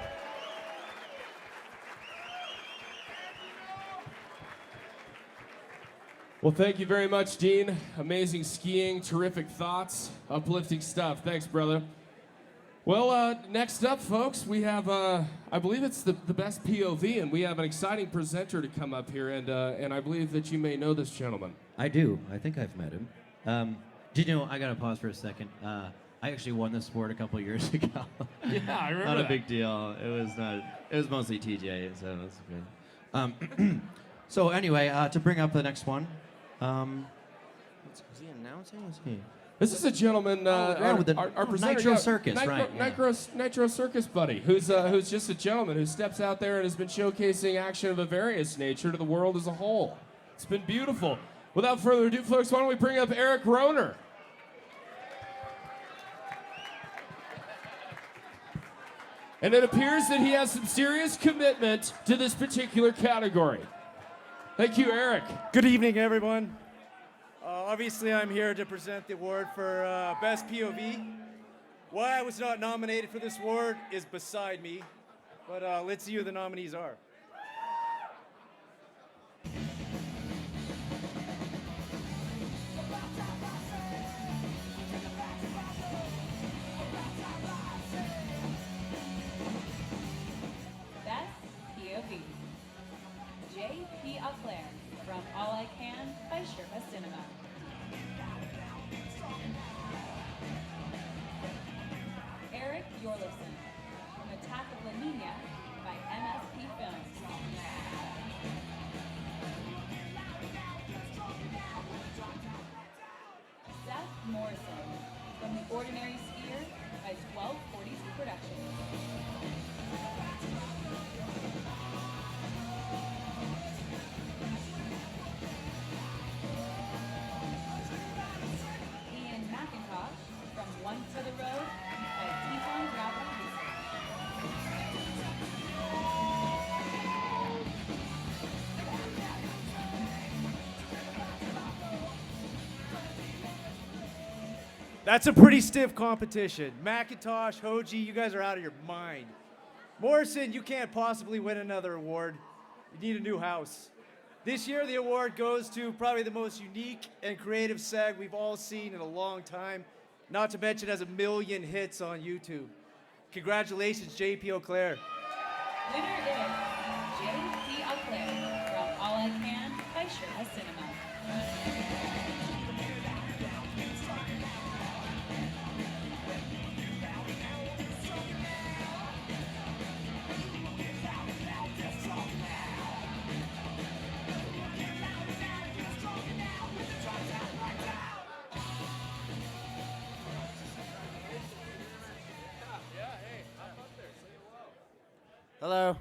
Well, thank you very much, Dean. Amazing skiing, terrific thoughts, uplifting stuff. Thanks, brother. Well, next up, folks, we have, I believe it's the best POV, and we have an exciting presenter to come up here, and I believe that you may know this gentleman.
I do. I think I've met him. Did you know, I got to pause for a second. I actually won this sport a couple years ago.
Yeah, I remember
Not a
that.
big deal. It was mostly TJ, so that's okay. So anyway, to bring up the next one,
Is he announcing? Is he?
This is a gentleman,
with the
our presenter,
Nitro Circus, right, yeah.
Nitro Circus buddy, who's just a gentleman who steps out there and has been showcasing action of a various nature to the world as a whole. It's been beautiful. Without further ado, folks, why don't we bring up Eric Rohner? And it appears that he has some serious commitment to this particular category. Thank you, Eric.
Good evening, everyone. Obviously, I'm here to present the award for Best POV. Why I was not nominated for this award is beside me, but let's see who the nominees are.
Best POV. J.P. Auclair from All I Can by Sherpa Cinema. Eric Yorlison from Attack of Lamenia by MSP Films. Seth Morrison from The Ordinary Skier by 1240s Productions. Ian McIntosh from One for the Road by Teton Gravity
That's a pretty stiff competition. McIntosh, Hoji, you guys are out of your mind. Morrison, you can't possibly win another award. You need a new house. This year, the award goes to probably the most unique and creative SAG we've all seen in a long time, not to mention has 1 million hits on YouTube. Congratulations, J.P. Auclair.
Winner is J.P. Auclair from All I Can by Sherpa Cinema.
Hello.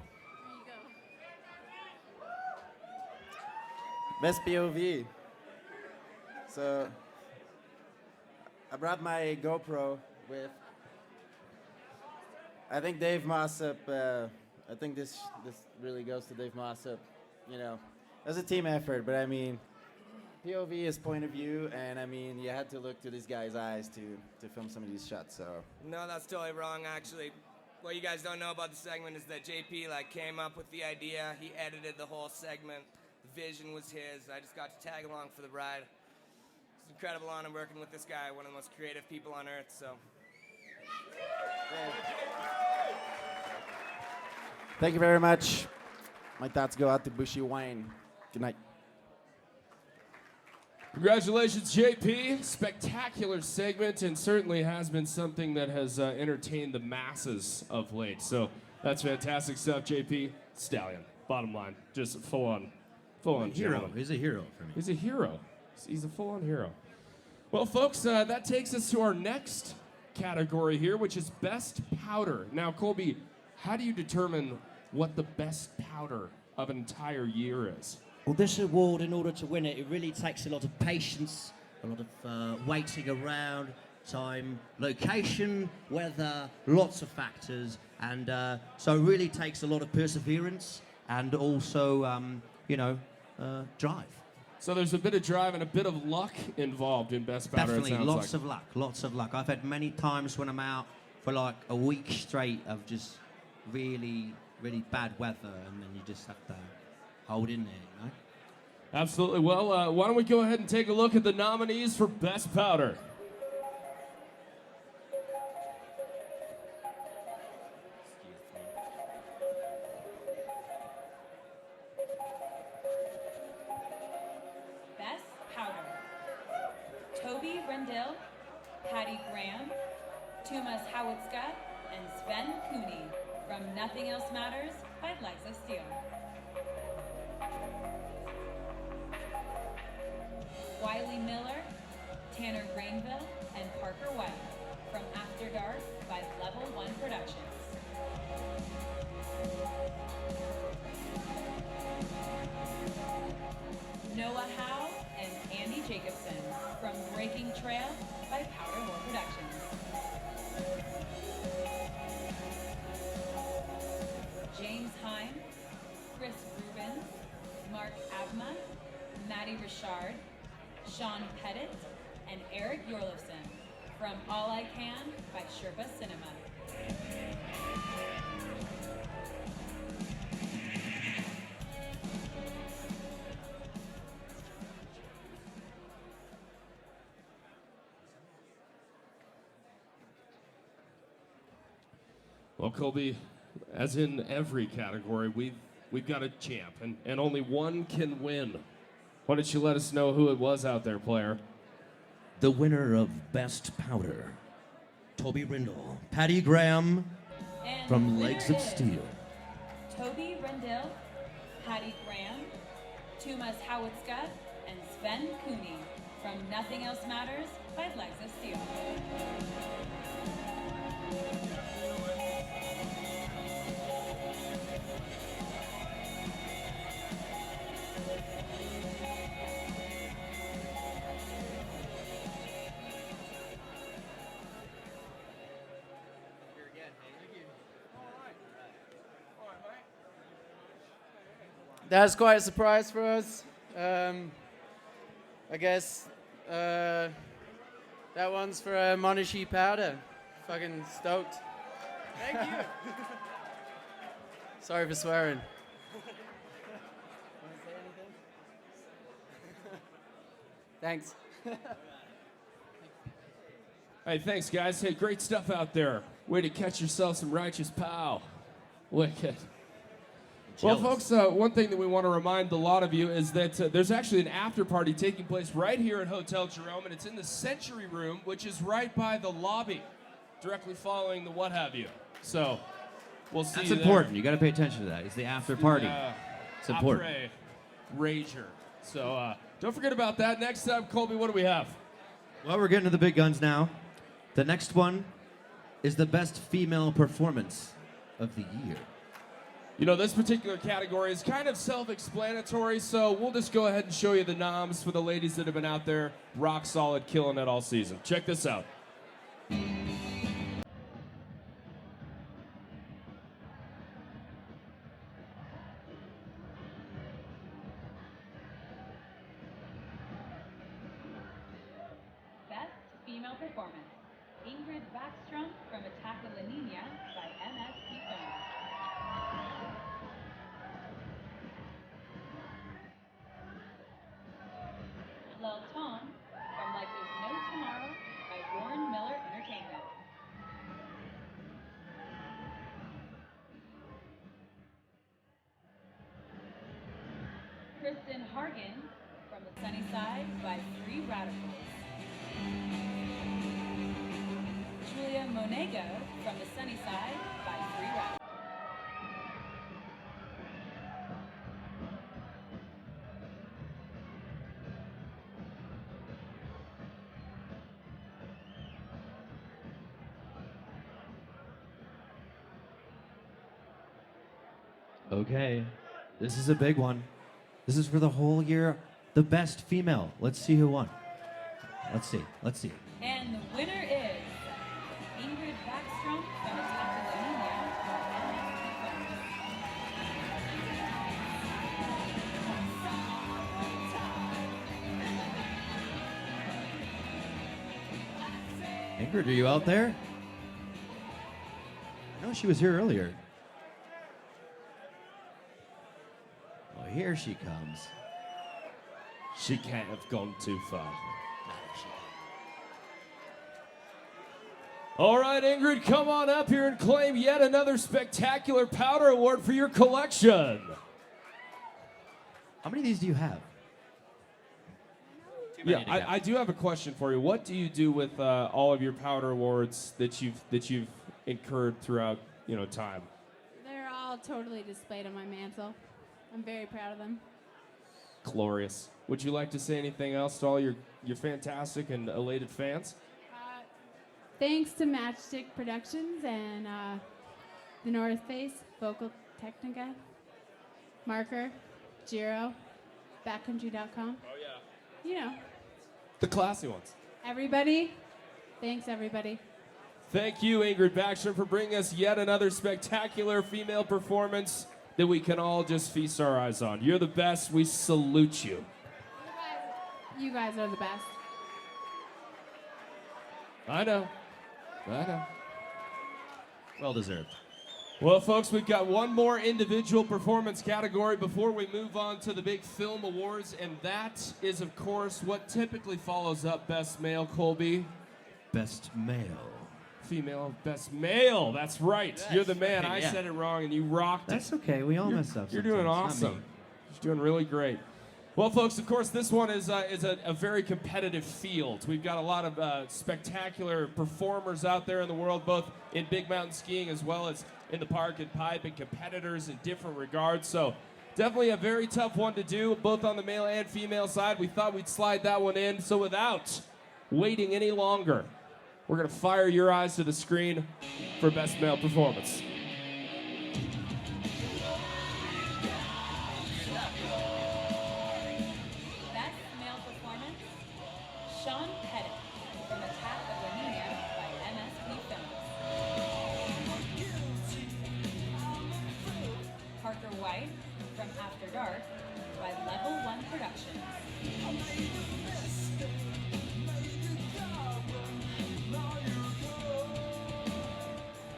Best POV. So I brought my GoPro with. I think Dave Mossop. I think this really goes to Dave Mossop. You know, it was a team effort, but I mean, POV is point of view, and I mean, you had to look to this guy's eyes to film some of these shots. So.
No, that's totally wrong, actually. What you guys don't know about the segment is that JP came up with the idea. He edited the whole segment. The vision was his. I just got to tag along for the ride. It's an incredible honor working with this guy, one of the most creative people on earth. So.
Thank you very much. My thoughts go out to Bushy Wine. Good night.
Congratulations, JP. Spectacular segment, and certainly has been something that has entertained the masses of late. So that's fantastic stuff, JP. Stallion, bottom line, just full-on
hero.
gentleman.
He's a hero for me.
He's a hero. He's a full-on hero. Well, folks, that takes us to our next category here, which is best powder. Now, Colby, how do you determine what the best powder of an entire year is?
Well, this award, in order to win it, it really takes a lot of patience, a lot of waiting around, time, location, weather, lots of factors, and so it really takes a lot of perseverance and also, drive.
So there's a bit of drive and a bit of luck involved in best powder.
Definitely, lots of luck. I've had many times when I'm out for like a week straight of just really, really bad weather, and then you just have to hold in there, you know?
Absolutely. Well, why don't we go ahead and take a look at the nominees for Best Powder.
Best Powder. Toby Rendell, Patty Graham, Tumas Howitska, and Sven Cooney from Nothing Else Matters by Legs of Steel. Wiley Miller, Tanner Rainville and Parker Webb from After Dark by Level 1 Productions. Noah Howe and Andy Jacobson from Breaking Trail by Powder War Productions. James Hine, Chris Rubens, Mark Abma, Maddie Richard, Sean Pettit, and Eric Yorlifson from All I Can by Sherpa Cinema.
Well, Colby, as in every category, we've got a champ, and only one can win. Why don't you let us know who it was out there, player?
The winner of Best Powder, Toby Rindle, Patty Graham
And
from
the
Legs
winner
of
is
Steel.
Toby Rendell, Patty Graham, Tumas Howitska, and Sven Cooney from Nothing Else Matters by Legs of Steel.
That's quite a surprise for us. I guess that one's for Monashi Powder. Fucking stoked.
Thank you.
Sorry for swearing. Thanks.
Hey, thanks, guys. Hey, great stuff out there. Way to catch yourself some righteous pow. Wicked. Well, folks, one thing that we want to remind a lot of you is that there's actually an after party taking place right here at Hotel Jerome, and it's in the Century Room, which is right by the lobby, directly following the what have you. So, we'll see
That's
you
important.
there.
You got to pay attention to that. It's the after party. It's important.
Après Rager. So, don't forget about that. Next up, Colby, what do we have?
Well, we're getting to the big guns now. The next one is the best female performance of the year.
You know, this particular category is kind of self-explanatory, so we'll just go ahead and show you the noms for the ladies that have been out there rock solid, killing it all season. Check this out.
Best Female Performance, Ingrid Backstrom from Attack of La Nina by MSP Films. Lil Tom from Like There's No Tomorrow by Warren Miller Entertainment. Kristen Hargan from The Sunny Side by Free Radicals. Julia Monego from The Sunny Side by Free Radicals.
Okay, this is a big one. This is for the whole year. The best female. Let's see who won. Let's see. Let's see.
And the winner is Ingrid Backstrom from Attack of La Nina by MSP
Ingrid, are you out there? I know she was here earlier. Well, here she comes.
She can't have gone too far. All right, Ingrid, come on up here and claim yet another spectacular powder award for your collection.
How many of these do you have?
Yeah, I do have a question for you. What do you do with all of your powder awards that you've incurred throughout time?
They're all totally displayed on my mantle. I'm very proud of them.
Glorious. Would you like to say anything else to all your fantastic and elated fans?
Thanks to Matchstick Productions and the North Face, Vocal Technica, Marker, Giro, Backcountry.com.
Oh, yeah.
You know,
The classy ones.
everybody. Thanks, everybody.
Thank you, Ingrid Backstrom, for bringing us yet another spectacular female performance that we can all just feast our eyes on. You're the best. We salute you.
You guys are the best.
I know.
Well deserved.
Well, folks, we've got one more individual performance category before we move on to the big film awards, and that is, of course, what typically follows up Best Male, Colby.
Best male.
Female, Best Male. That's right.
Yes.
You're the man.
Okay,
I
yeah.
said it wrong, and you rocked it.
That's okay. We all mess up.
You're doing
sometimes, not
awesome.
me.
You're doing really great. Well, folks, of course, this one is a very competitive field. We've got a lot of spectacular performers out there in the world, both in big mountain skiing as well as in the park and pipe, and competitors in different regards. So definitely a very tough one to do, both on the male and female side. We thought we'd slide that one in. So without waiting any longer, we're going to fire your eyes to the screen for Best Male Performance.
Best Male Performance, Sean Pettit from Attack of the Nina by MSP Films. Parker White from After Dark by Level 1 Productions.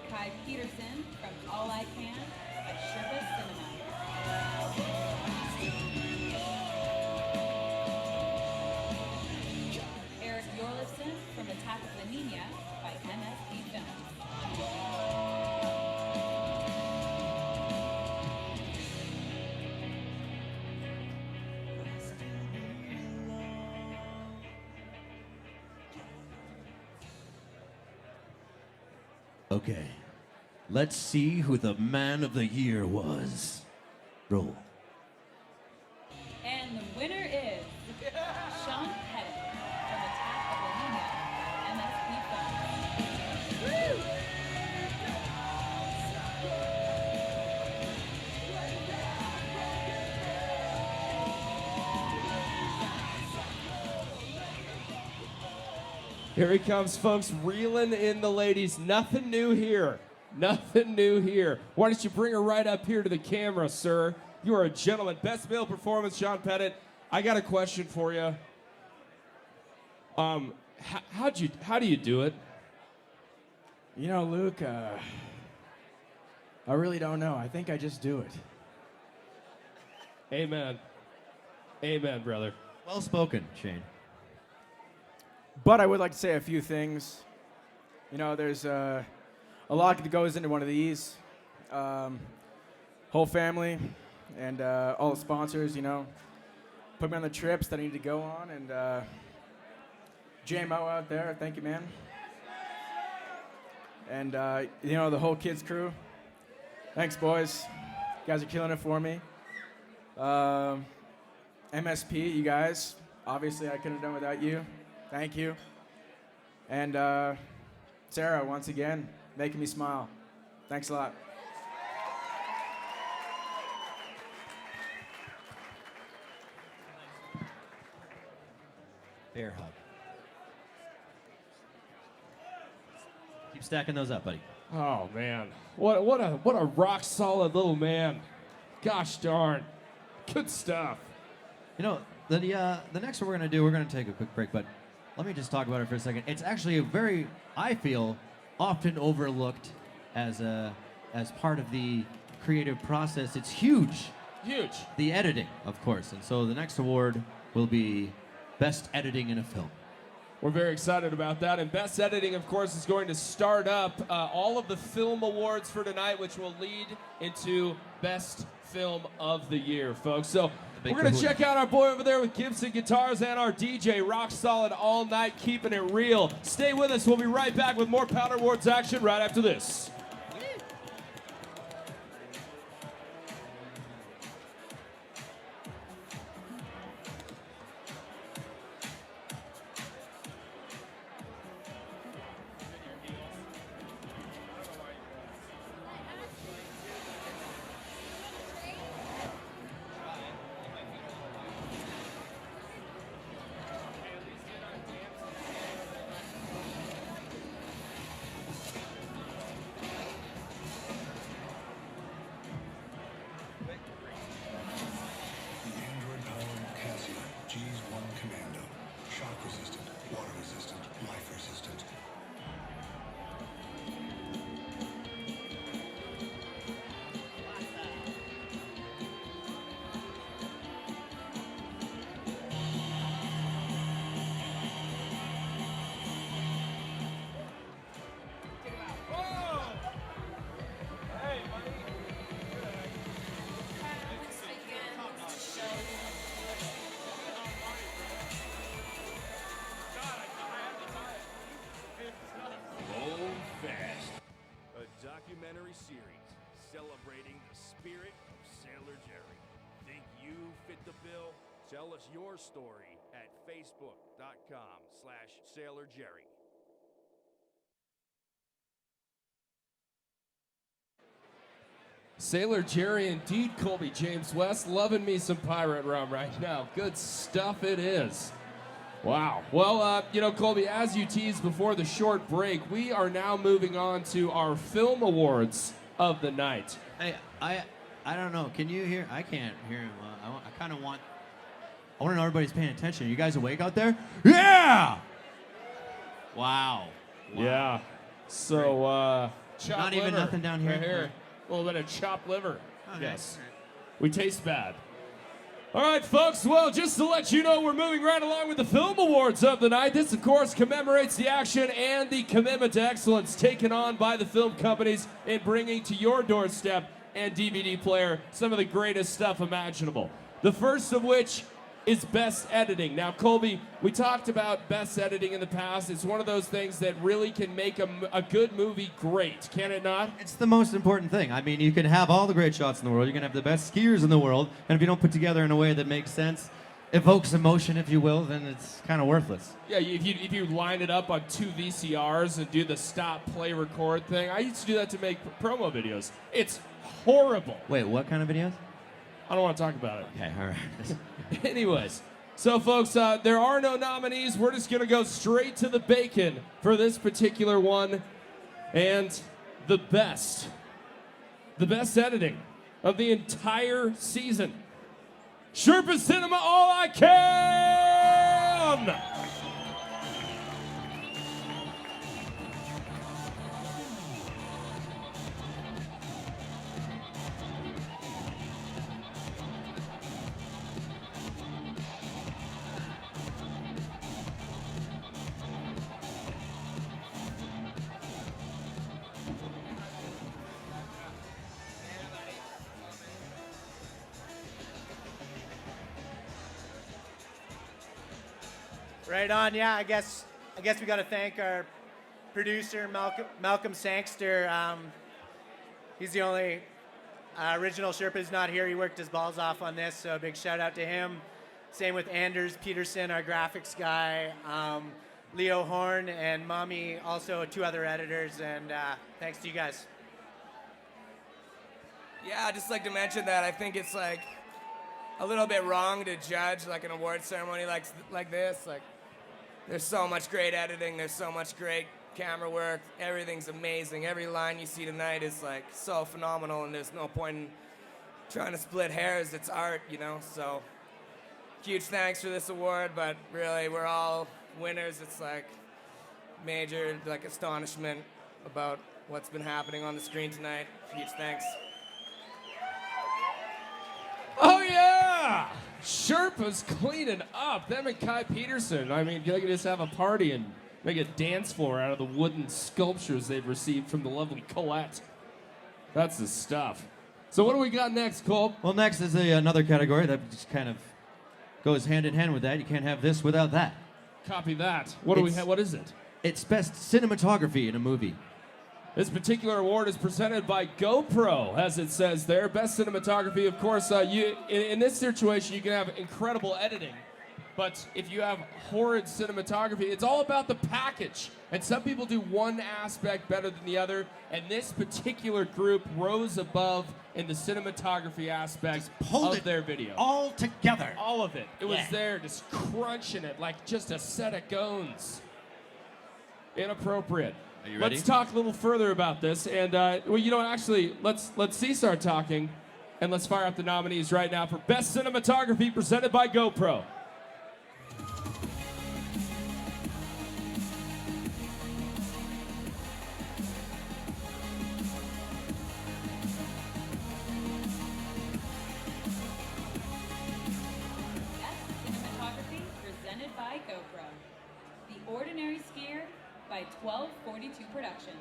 Kai Peterson from All I Can by Sherpa Cinema. Eric Yorlifson from Attack of the Nina by MSP Films.
Okay. Let's see who the man of the year was. Roll.
And the winner is Sean Pettit from Attack of the Nina by MSP Films.
Here he comes, folks, reeling in the ladies. Nothing new here. Nothing new here. Why don't you bring her right up here to the camera, sir? You are a gentleman. Best male performance, Sean Pettit. I got a question for you. How do you do it?
You know, Luke, I really don't know. I think I just do it.
Amen. Amen, brother.
Well spoken, Shane.
But I would like to say a few things. You know, there's a lot that goes into one of these. Whole family and all the sponsors, you know, put me on the trips that I need to go on. And JMO out there, thank you, man. And, you know, the whole kids crew. Thanks, boys. You guys are killing it for me. MSP, you guys. Obviously, I couldn't have done without you. Thank you. And Sarah, once again, making me smile. Thanks a lot.
Bear hug. Keep stacking those up, buddy.
Oh man, what a rock solid little man. Gosh darn, good stuff.
You know, the next one we're going to do, we're going to take a quick break, but let me just talk about it for a second. It's actually a very, I feel, often overlooked as part of the creative process. It's huge.
Huge.
The editing, of course. And so the next award will be Best Editing in a Film.
We're very excited about that. And Best Editing, of course, is going to start up all of the film awards for tonight, which will lead into Best Film of the Year, folks. So we're going to check out our boy over there with Gibson Guitars and our DJ, rock solid all night, keeping it real. Stay with us. We'll be right back with more Powder Awards action right after this.
Tell us your story at facebook.com/SailorJerry.
Sailor Jerry, indeed, Colby James West, loving me some pirate rum right now. Good stuff it is. Wow. Well, Colby, as you teased before the short break, we are now moving on to our film awards of the night.
Hey, I don't know. Can you hear? I can't hear him. I kind of want. I want to know everybody's paying attention. Are you guys awake out there? Yeah. Wow.
Yeah. So, chopped
Not even
liver
nothing down here?
Right here. A little bit of chopped liver.
Okay.
Yes. We taste bad. All right, folks. Well, just to let you know, we're moving right along with the film awards of the night. This, of course, commemorates the action and the commitment to excellence taken on by the film companies in bringing to your doorstep and DVD player some of the greatest stuff imaginable. The first of which is best editing. Now, Colby, we talked about best editing in the past. It's one of those things that really can make a good movie great, can it not?
It's the most important thing. I mean, you can have all the great shots in the world. You can have the best skiers in the world. And if you don't put together in a way that makes sense, evokes emotion, if you will, then it's kind of worthless.
Yeah, if you line it up on 2 VCRs and do the stop, play, record thing. I used to do that to make promo videos. It's horrible.
Wait, what kind of videos?
I don't want to talk about it.
Okay, all right.
Anyways, so folks, there are no nominees. We're just going to go straight to the bacon for this particular one. And the best editing of the entire season. Sherpa Cinema, All I Can!
Right on, yeah. I guess we got to thank our producer Malcolm Sangster. He's the only original Sherpa who's not here. He worked his balls off on this, so a big shout out to him. Same with Anders Peterson, our graphics guy, Leo Horn, and Mommy, also 2 other editors. And thanks to you guys.
Yeah, I'd just like to mention that I think it's like a little bit wrong to judge like an award ceremony like this. Like, there's so much great editing, there's so much great camera work, everything's amazing. Every line you see tonight is like so phenomenal, and there's no point in trying to split hairs. It's art, you know. So huge thanks for this award, but really we're all winners. It's like major like astonishment about what's been happening on the screen tonight. Huge thanks.
Oh, yeah! Sherpa's cleaning up. Them and Kai Peterson. I mean, they could just have a party and make a dance floor out of the wooden sculptures they've received from the lovely Colette. That's the stuff. So what do we got next, Cole?
Well, next is another category that just kind of goes hand in hand with that. You can't have this without that.
Copy that. What do we have? What is it?
It's best cinematography in a movie.
This particular award is presented by GoPro, as it says there. Best cinematography, of course. In this situation, you can have incredible editing. But if you have horrid cinematography, it's all about the package. And some people do one aspect better than the other. And this particular group rose above in the cinematography aspect of their video.
All together.
All of it. It was there just crunching it like just a set of goons. Inappropriate.
Are you ready?
Let's talk a little further about this. And, actually, let's start talking. And let's fire up the nominees right now for Best Cinematography presented by GoPro.
Cinematography presented by GoPro. The Ordinary Skier by 1242 Productions.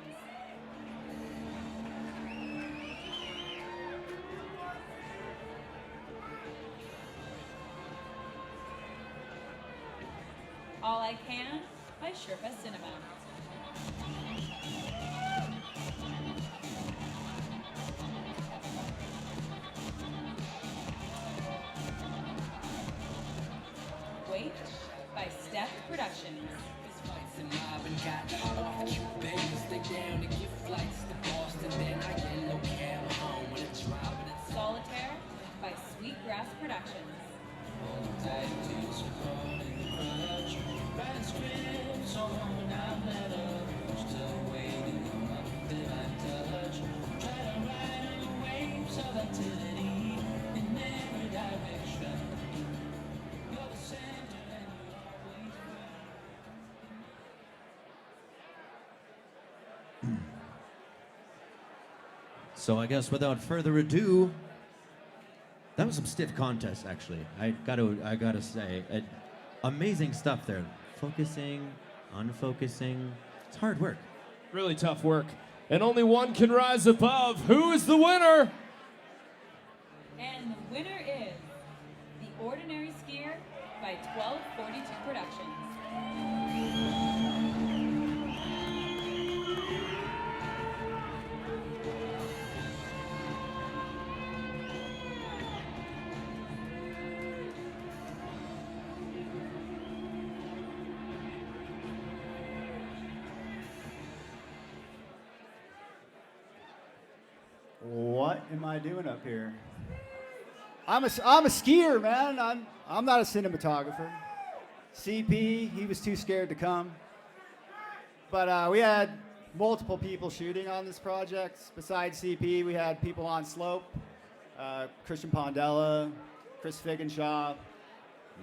All I Can by Sherpa Cinema. Beach by Steph Productions. Solitaire by Sweetgrass Productions.
So I guess without further ado, that was some stiff contest actually. I gotta say, amazing stuff there. Focusing, unfocusing. It's hard work.
Really tough work. And only one can rise above. Who is the winner?
And the winner is The Ordinary Skier by 1242 Productions.
What am I doing up here? I'm a skier, man. I'm not a cinematographer. CP, he was too scared to come. But we had multiple people shooting on this project. Besides CP, we had people on slope. Christian Pondella, Chris Figgenshaw,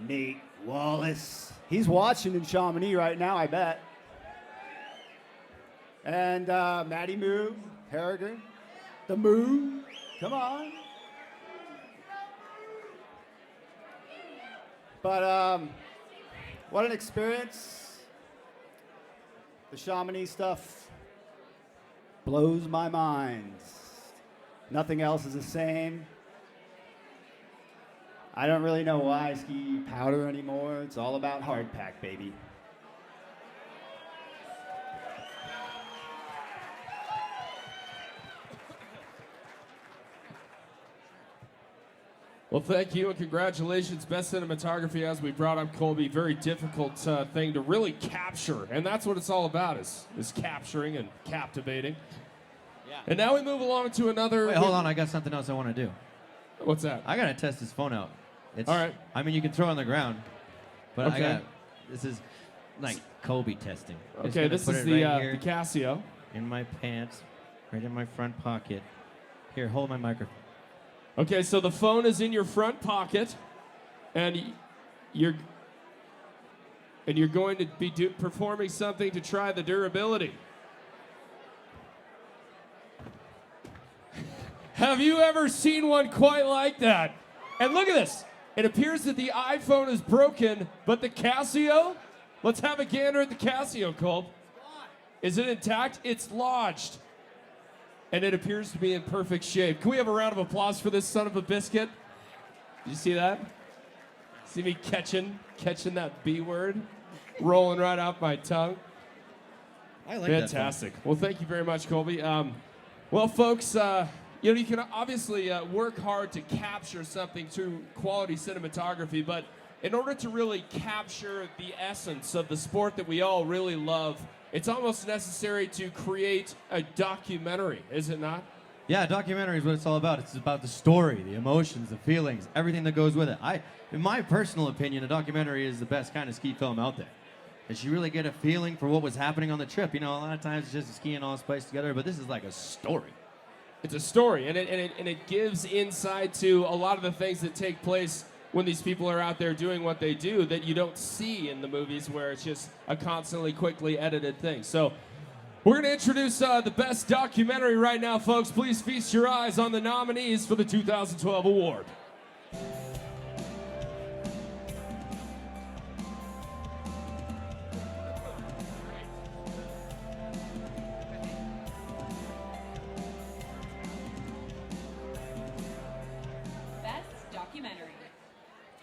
Nate Wallace. He's watching in Chamonix right now, I bet. And Maddie Moo, Harrigan, the Moo, come on. But what an experience. The Chamonix stuff blows my mind. Nothing else is the same. I don't really know why I ski powder anymore. It's all about hard pack, baby.
Well, thank you and congratulations. Best cinematography, as we brought up, Colby. Very difficult thing to really capture, and that's what it's all about, is capturing and captivating.
Yeah.
And now we move along to another...
Wait, hold on. I got something else I want to do.
What's that?
I got to test this phone out. It's,
all right.
I mean, you can throw it on the ground, but
Okay.
this is like Kobe testing. Just
Okay,
gonna
this
put
is
it
the,
right here
the Casio.
in my pants, right in my front pocket. Here, hold my microphone.
Okay, so the phone is in your front pocket, and you're going to be performing something to try the durability. Have you ever seen one quite like that? And look at this. It appears that the iPhone is broken, but the Casio? Let's have a gander at the Casio, Colb. Is it intact? It's lodged. And it appears to be in perfect shape. Can we have a round of applause for this son of a biscuit? Did you see that? See me catching that B word? Rolling right off my tongue.
I like that.
Fantastic. Well, thank you very much, Colby. Well, folks, you can obviously work hard to capture something through quality cinematography, but in order to really capture the essence of the sport that we all really love, it's almost necessary to create a documentary, is it not?
Yeah, a documentary is what it's all about. It's about the story, the emotions, the feelings, everything that goes with it. In my personal opinion, a documentary is the best kind of ski film out there. Because you really get a feeling for what was happening on the trip. You know, a lot of times it's just skiing all spliced together, but this is like a story.
It's a story, and it gives insight to a lot of the things that take place when these people are out there doing what they do that you don't see in the movies, where it's just a constantly quickly edited thing. So we're going to introduce the best documentary right now, folks. Please feast your eyes on the nominees for the 2012 award.
Best Documentary.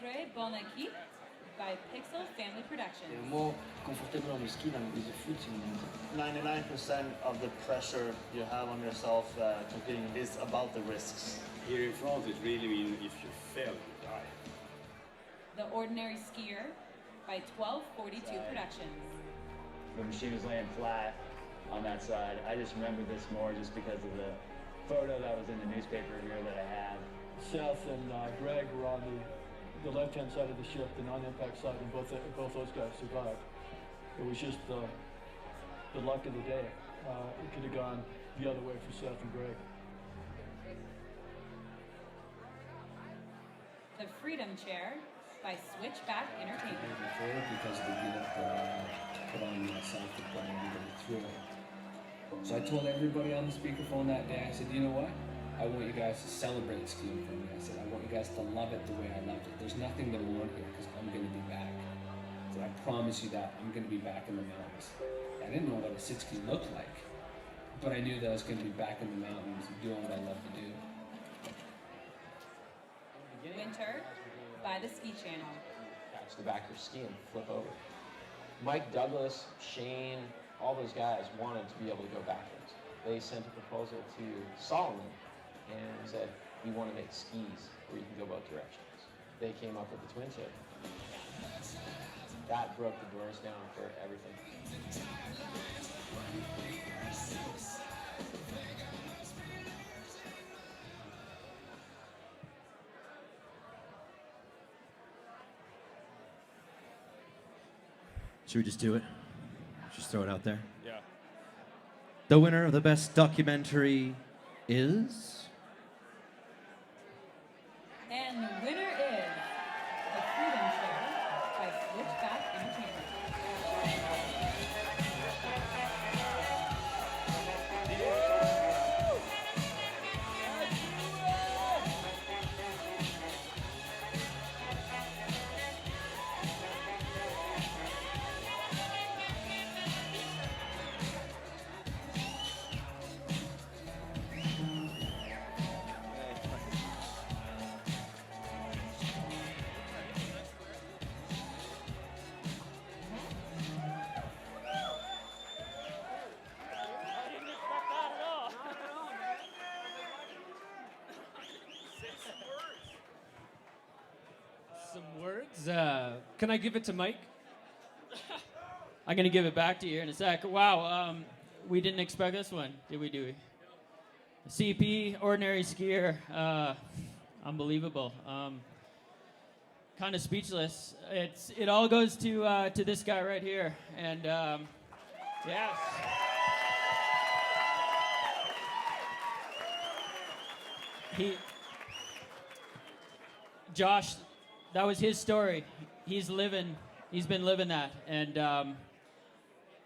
Très bonne équipe by Pixel Family Productions.
More comfortable on the ski than with the foot. 99% of the pressure you have on yourself competing is about the risks.
Here in France, it really means if you fail, you die.
The Ordinary Skier by 1242 Productions.
The machine was laying flat on that side. I just remember this more just because of the photo that was in the newspaper here that I have.
Seth and Greg were on the left-hand side of the ship, the non-impact side, and both those guys survived. It was just the luck of the day. It could have gone the other way for Seth and Greg.
The Freedom Chair by Switchback Entertainment.
Before, because of the unit that I put on myself to put everybody through it. So I told everybody on the speakerphone that day, I said, you know what? I want you guys to celebrate skiing for me. I said, I want you guys to love it the way I loved it. There's nothing to mourn here because I'm going to be back. I said, I promise you that I'm going to be back in the mountains. I didn't know what a sit ski looked like, but I knew that I was going to be back in the mountains doing what I love to do.
Winter by the Ski Channel.
Catch the back of your ski and flip over. Mike Douglas, Shane, all those guys wanted to be able to go backwards. They sent a proposal to Solomon and said, we want to make skis where you can go both directions. They came up with the twin tip. That broke the doors down for everything.
Should we just do it? Just throw it out there?
Yeah.
The winner of the best documentary is...
And the winner is The Freedom Chair by Switchback Entertainment.
Some words. Can I give it to Mike? I'm gonna give it back to you in a sec. Wow, we didn't expect this one, did we, Dewey? CP, ordinary skier, unbelievable. Kind of speechless. It all goes to this guy right here, and yes. Josh, that was his story. He's been living that, and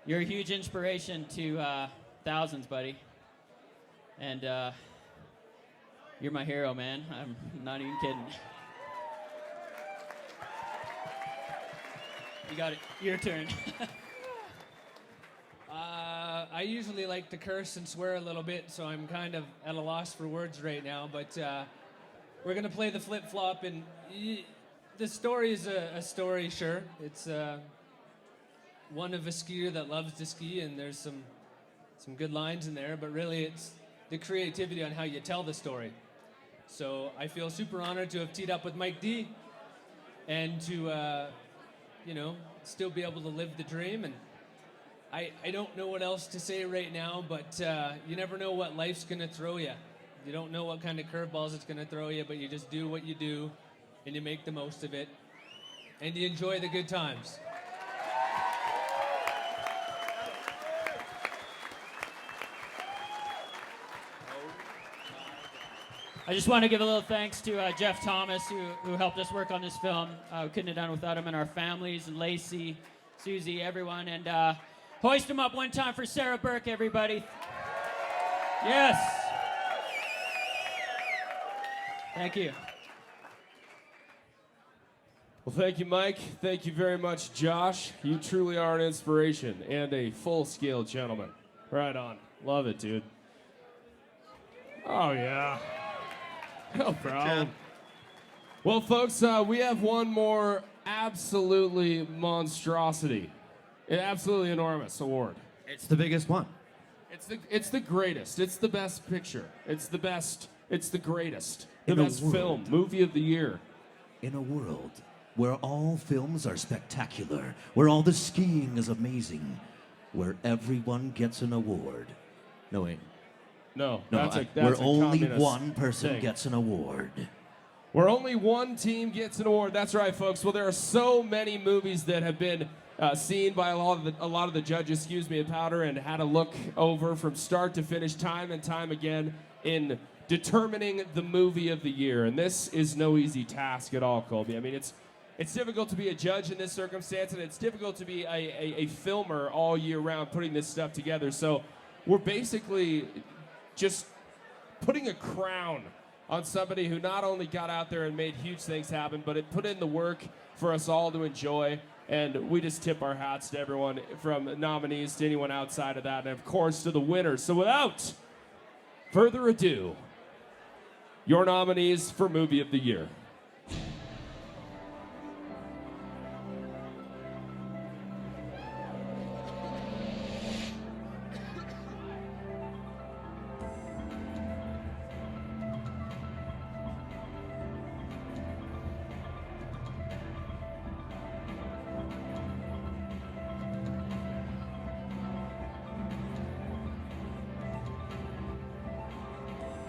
you're a huge inspiration to thousands, buddy. And you're my hero, man. I'm not even kidding. You got it. Your turn.
I usually like to curse and swear a little bit, so I'm kind of at a loss for words right now, but we're going to play the flip-flop, and the story is a story, sure. It's one of a skier that loves to ski, and there's some good lines in there, but really it's the creativity on how you tell the story. So I feel super honored to have teed up with Mike D, and to, still be able to live the dream. And I don't know what else to say right now, but you never know what life's going to throw you. You don't know what kind of curveballs it's going to throw you, but you just do what you do, and you make the most of it, and you enjoy the good times.
I just want to give a little thanks to Jeff Thomas, who helped us work on this film. Couldn't have done it without him, and our families, and Lacey, Susie, everyone. And hoist them up one time for Sarah Burke, everybody. Yes. Thank you.
Well, thank you, Mike. Thank you very much, Josh. You truly are an inspiration and a full-scale gentleman. Right on. Love it, dude. Oh, yeah. No problem. Well, folks, we have one more absolutely monstrosity, an absolutely enormous award.
It's the biggest one.
It's the greatest. It's the best picture. It's the best. It's the greatest. The
In a
best
world.
film, movie of the year.
In a world
where all films are spectacular, where all the skiing is amazing, where everyone gets an award. No, wait.
No,
No,
that's
where
a
only
communist
one person
thing.
gets an award.
Where only one team gets an award. That's right, folks. Well, there are so many movies that have been seen by a lot of the judges, at Powder, and had a look over from start to finish, time and time again, in determining the movie of the year. And this is no easy task at all, Colby. I mean, it's difficult to be a judge in this circumstance, and it's difficult to be a filmer all year round putting this stuff together. So we're basically just putting a crown on somebody who not only got out there and made huge things happen, but it put in the work for us all to enjoy. And we just tip our hats to everyone, from nominees to anyone outside of that, and of course to the winners. So without further ado, your nominees for Movie of the Year.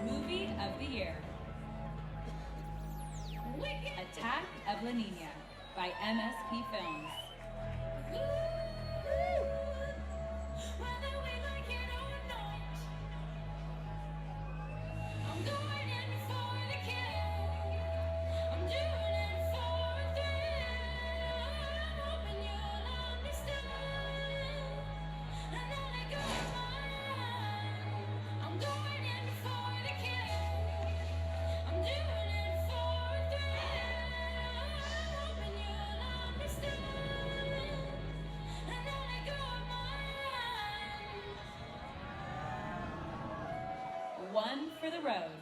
Movie of the Year. Attack of La Nina by MSP Films. One for the Road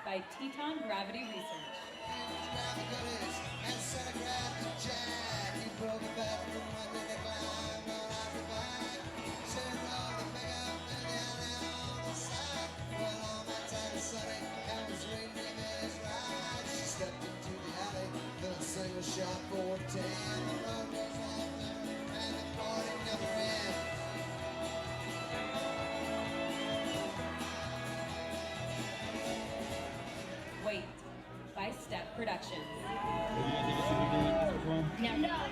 by Teton Gravity Research. Wait by Step Productions.
No, not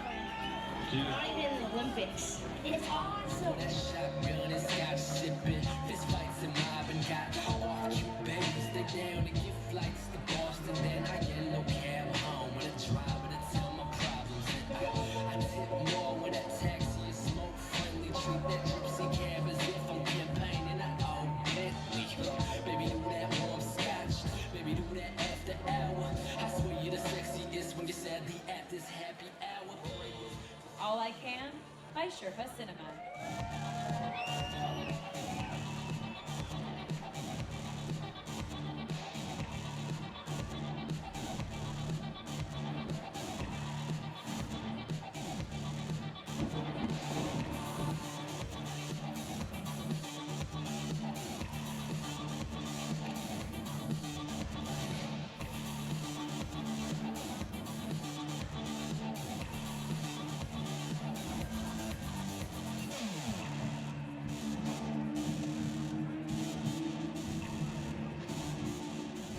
even in the Olympics. It's awesome.
That shotgun is got shipping. Fist fights and mobbing. Got off Cuban. Stay down to get flights to Boston. Then I get no cab home with a driver to tell my problems. I tip more with that taxi is smoke friendly. Treat that gypsy cab as if I'm campaigning. I owe Bentley. Baby, do that warm scotch. Baby, do that after hour. I swear you're the sexiest when you said the at this happy hour.
All I Can by Sherpa Cinema.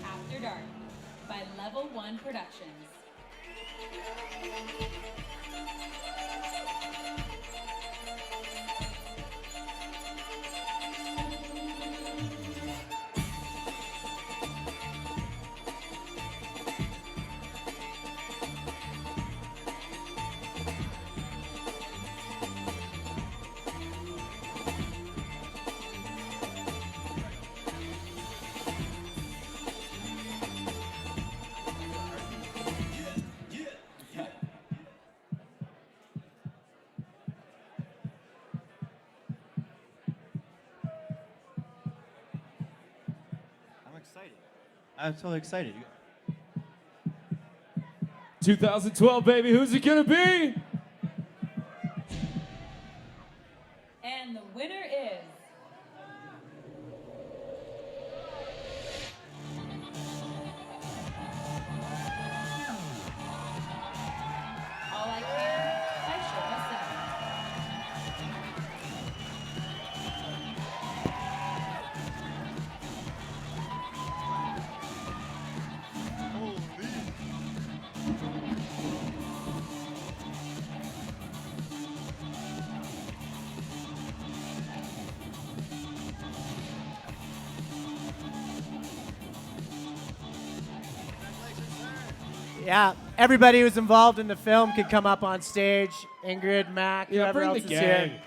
After Dark by Level 1 Productions.
I'm excited. I'm totally excited.
2012, baby, who's it gonna be?
And the winner is
Yeah, everybody who's involved in the film could come up on stage. Ingrid, Mac,
Yeah,
whoever
bring
else
the
is
gang.
here.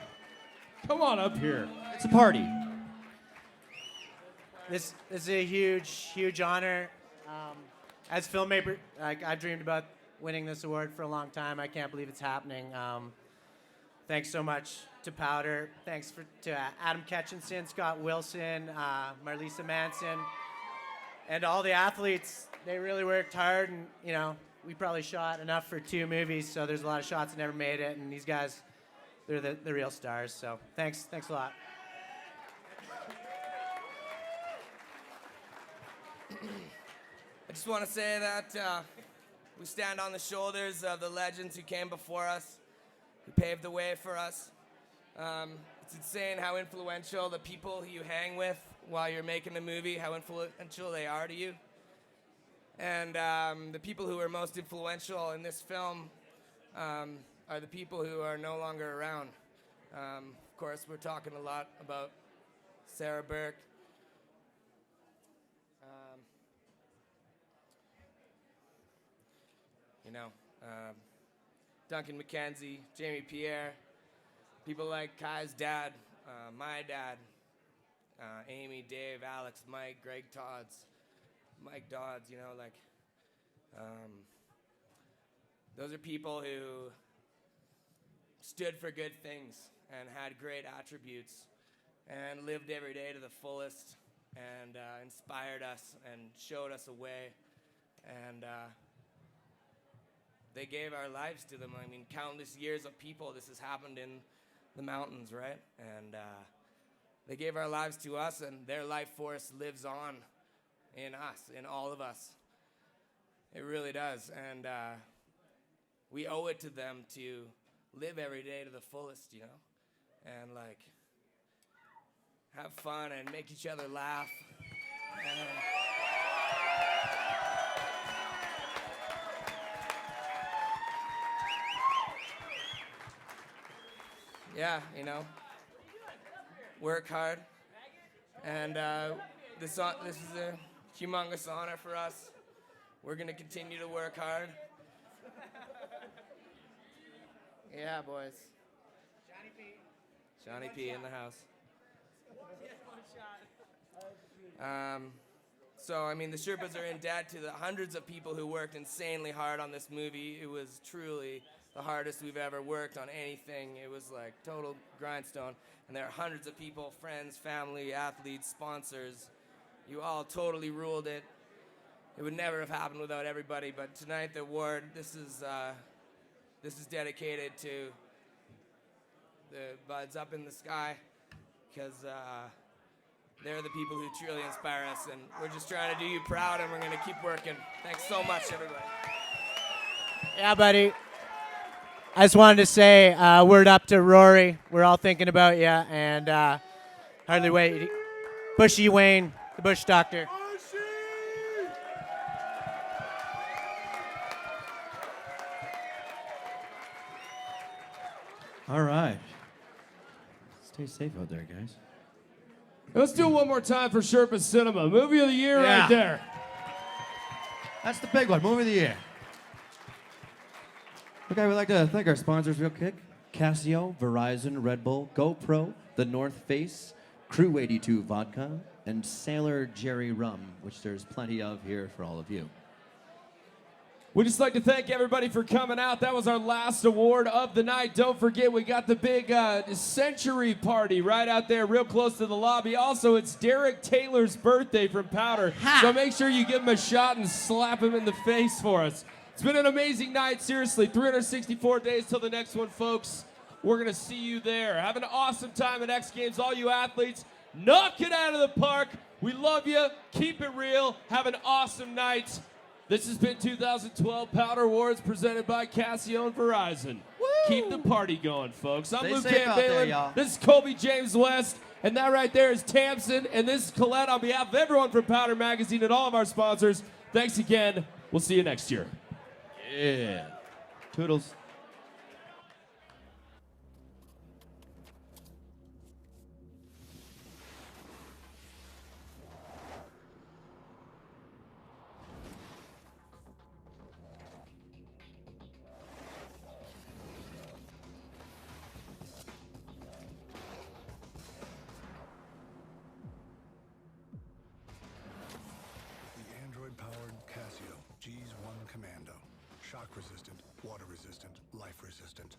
Come on up here.
It's a party.
This is a huge honor. As filmmaker, I've dreamed about winning this award for a long time. I can't believe it's happening. Thanks so much to Powder. Thanks to Adam Ketchinson, Scott Wilson, Marlisa Manson, and all the athletes. They really worked hard, and we probably shot enough for 2 movies, so there's a lot of shots that never made it, and these guys, they're the real stars. So thanks a lot.
I just want to say that we stand on the shoulders of the legends who came before us, who paved the way for us. It's insane how influential the people who you hang with while you're making a movie, how influential they are to you. And the people who are most influential in this film are the people who are no longer around. Of course, we're talking a lot about Sarah Burke. Duncan McKenzie, Jamie Pierre, people like Kai's dad, my dad, Amy, Dave, Alex, Mike, Greg Mike Dodds, those are people who stood for good things and had great attributes and lived every day to the fullest and inspired us and showed us a way. And they gave our lives to them. I mean, countless years of people, this has happened in the mountains, right? And they gave our lives to us, and their life force lives on in us, in all of us. It really does. And we owe it to them to live every day to the fullest, and have fun and make each other laugh. And yeah, work hard. And this is a humongous honor for us. We're going to continue to work hard. Yeah, boys. Johnny P in the house. So, the Sherpas are in debt to the hundreds of people who worked insanely hard on this movie. It was truly the hardest we've ever worked on anything. It was like total grindstone. And there are hundreds of people, friends, family, athletes, sponsors. You all totally ruled it. It would never have happened without everybody. But tonight, the award, this is dedicated to the buds up in the sky, because they're the people who truly inspire us. And we're just trying to do you proud, and we're going to keep working. Thanks so much, everybody.
Yeah, buddy. I just wanted to say, word up to Rory. We're all thinking about you, and hardly wait. Bushy Wayne, the Bush Doctor.
All right. Stay safe out there, guys.
Let's do it one more time for Sherpa Cinema. Movie of the year right there.
That's the big one, movie of the year. Okay, we'd like to thank our sponsors real quick. Casio, Verizon, Red Bull, GoPro, The North Face, Crew 82 Vodka, and Sailor Jerry Rum, which there's plenty of here for all of you.
We'd just like to thank everybody for coming out. That was our last award of the night. Don't forget, we got the big century party right out there real close to the lobby. Also, it's Derek Taylor's birthday from Powder. So make sure you give him a shot and slap him in the face for us. It's been an amazing night, seriously. 364 days till the next one, folks. We're going to see you there. Have an awesome time at X Games. All you athletes, knock it out of the park. We love you. Keep it real. Have an awesome night. This has been 2012 Powder Awards presented by Casio and Verizon. Woo! Keep the party going, folks. I'm Luke Van Balen. This is Colby James West. And that right there is Tamsin. And this is Colette on behalf of everyone from Powder Magazine and all of our sponsors. Thanks again. We'll see you next year.
Yeah. Toodles.
Shock resistant, water resistant, life resistant.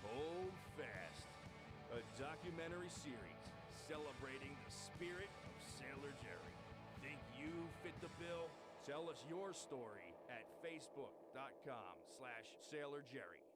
Hold Fast, a documentary series celebrating the spirit of Sailor Jerry. Think you fit the bill? Tell us your story at facebook.com/SailorJerry.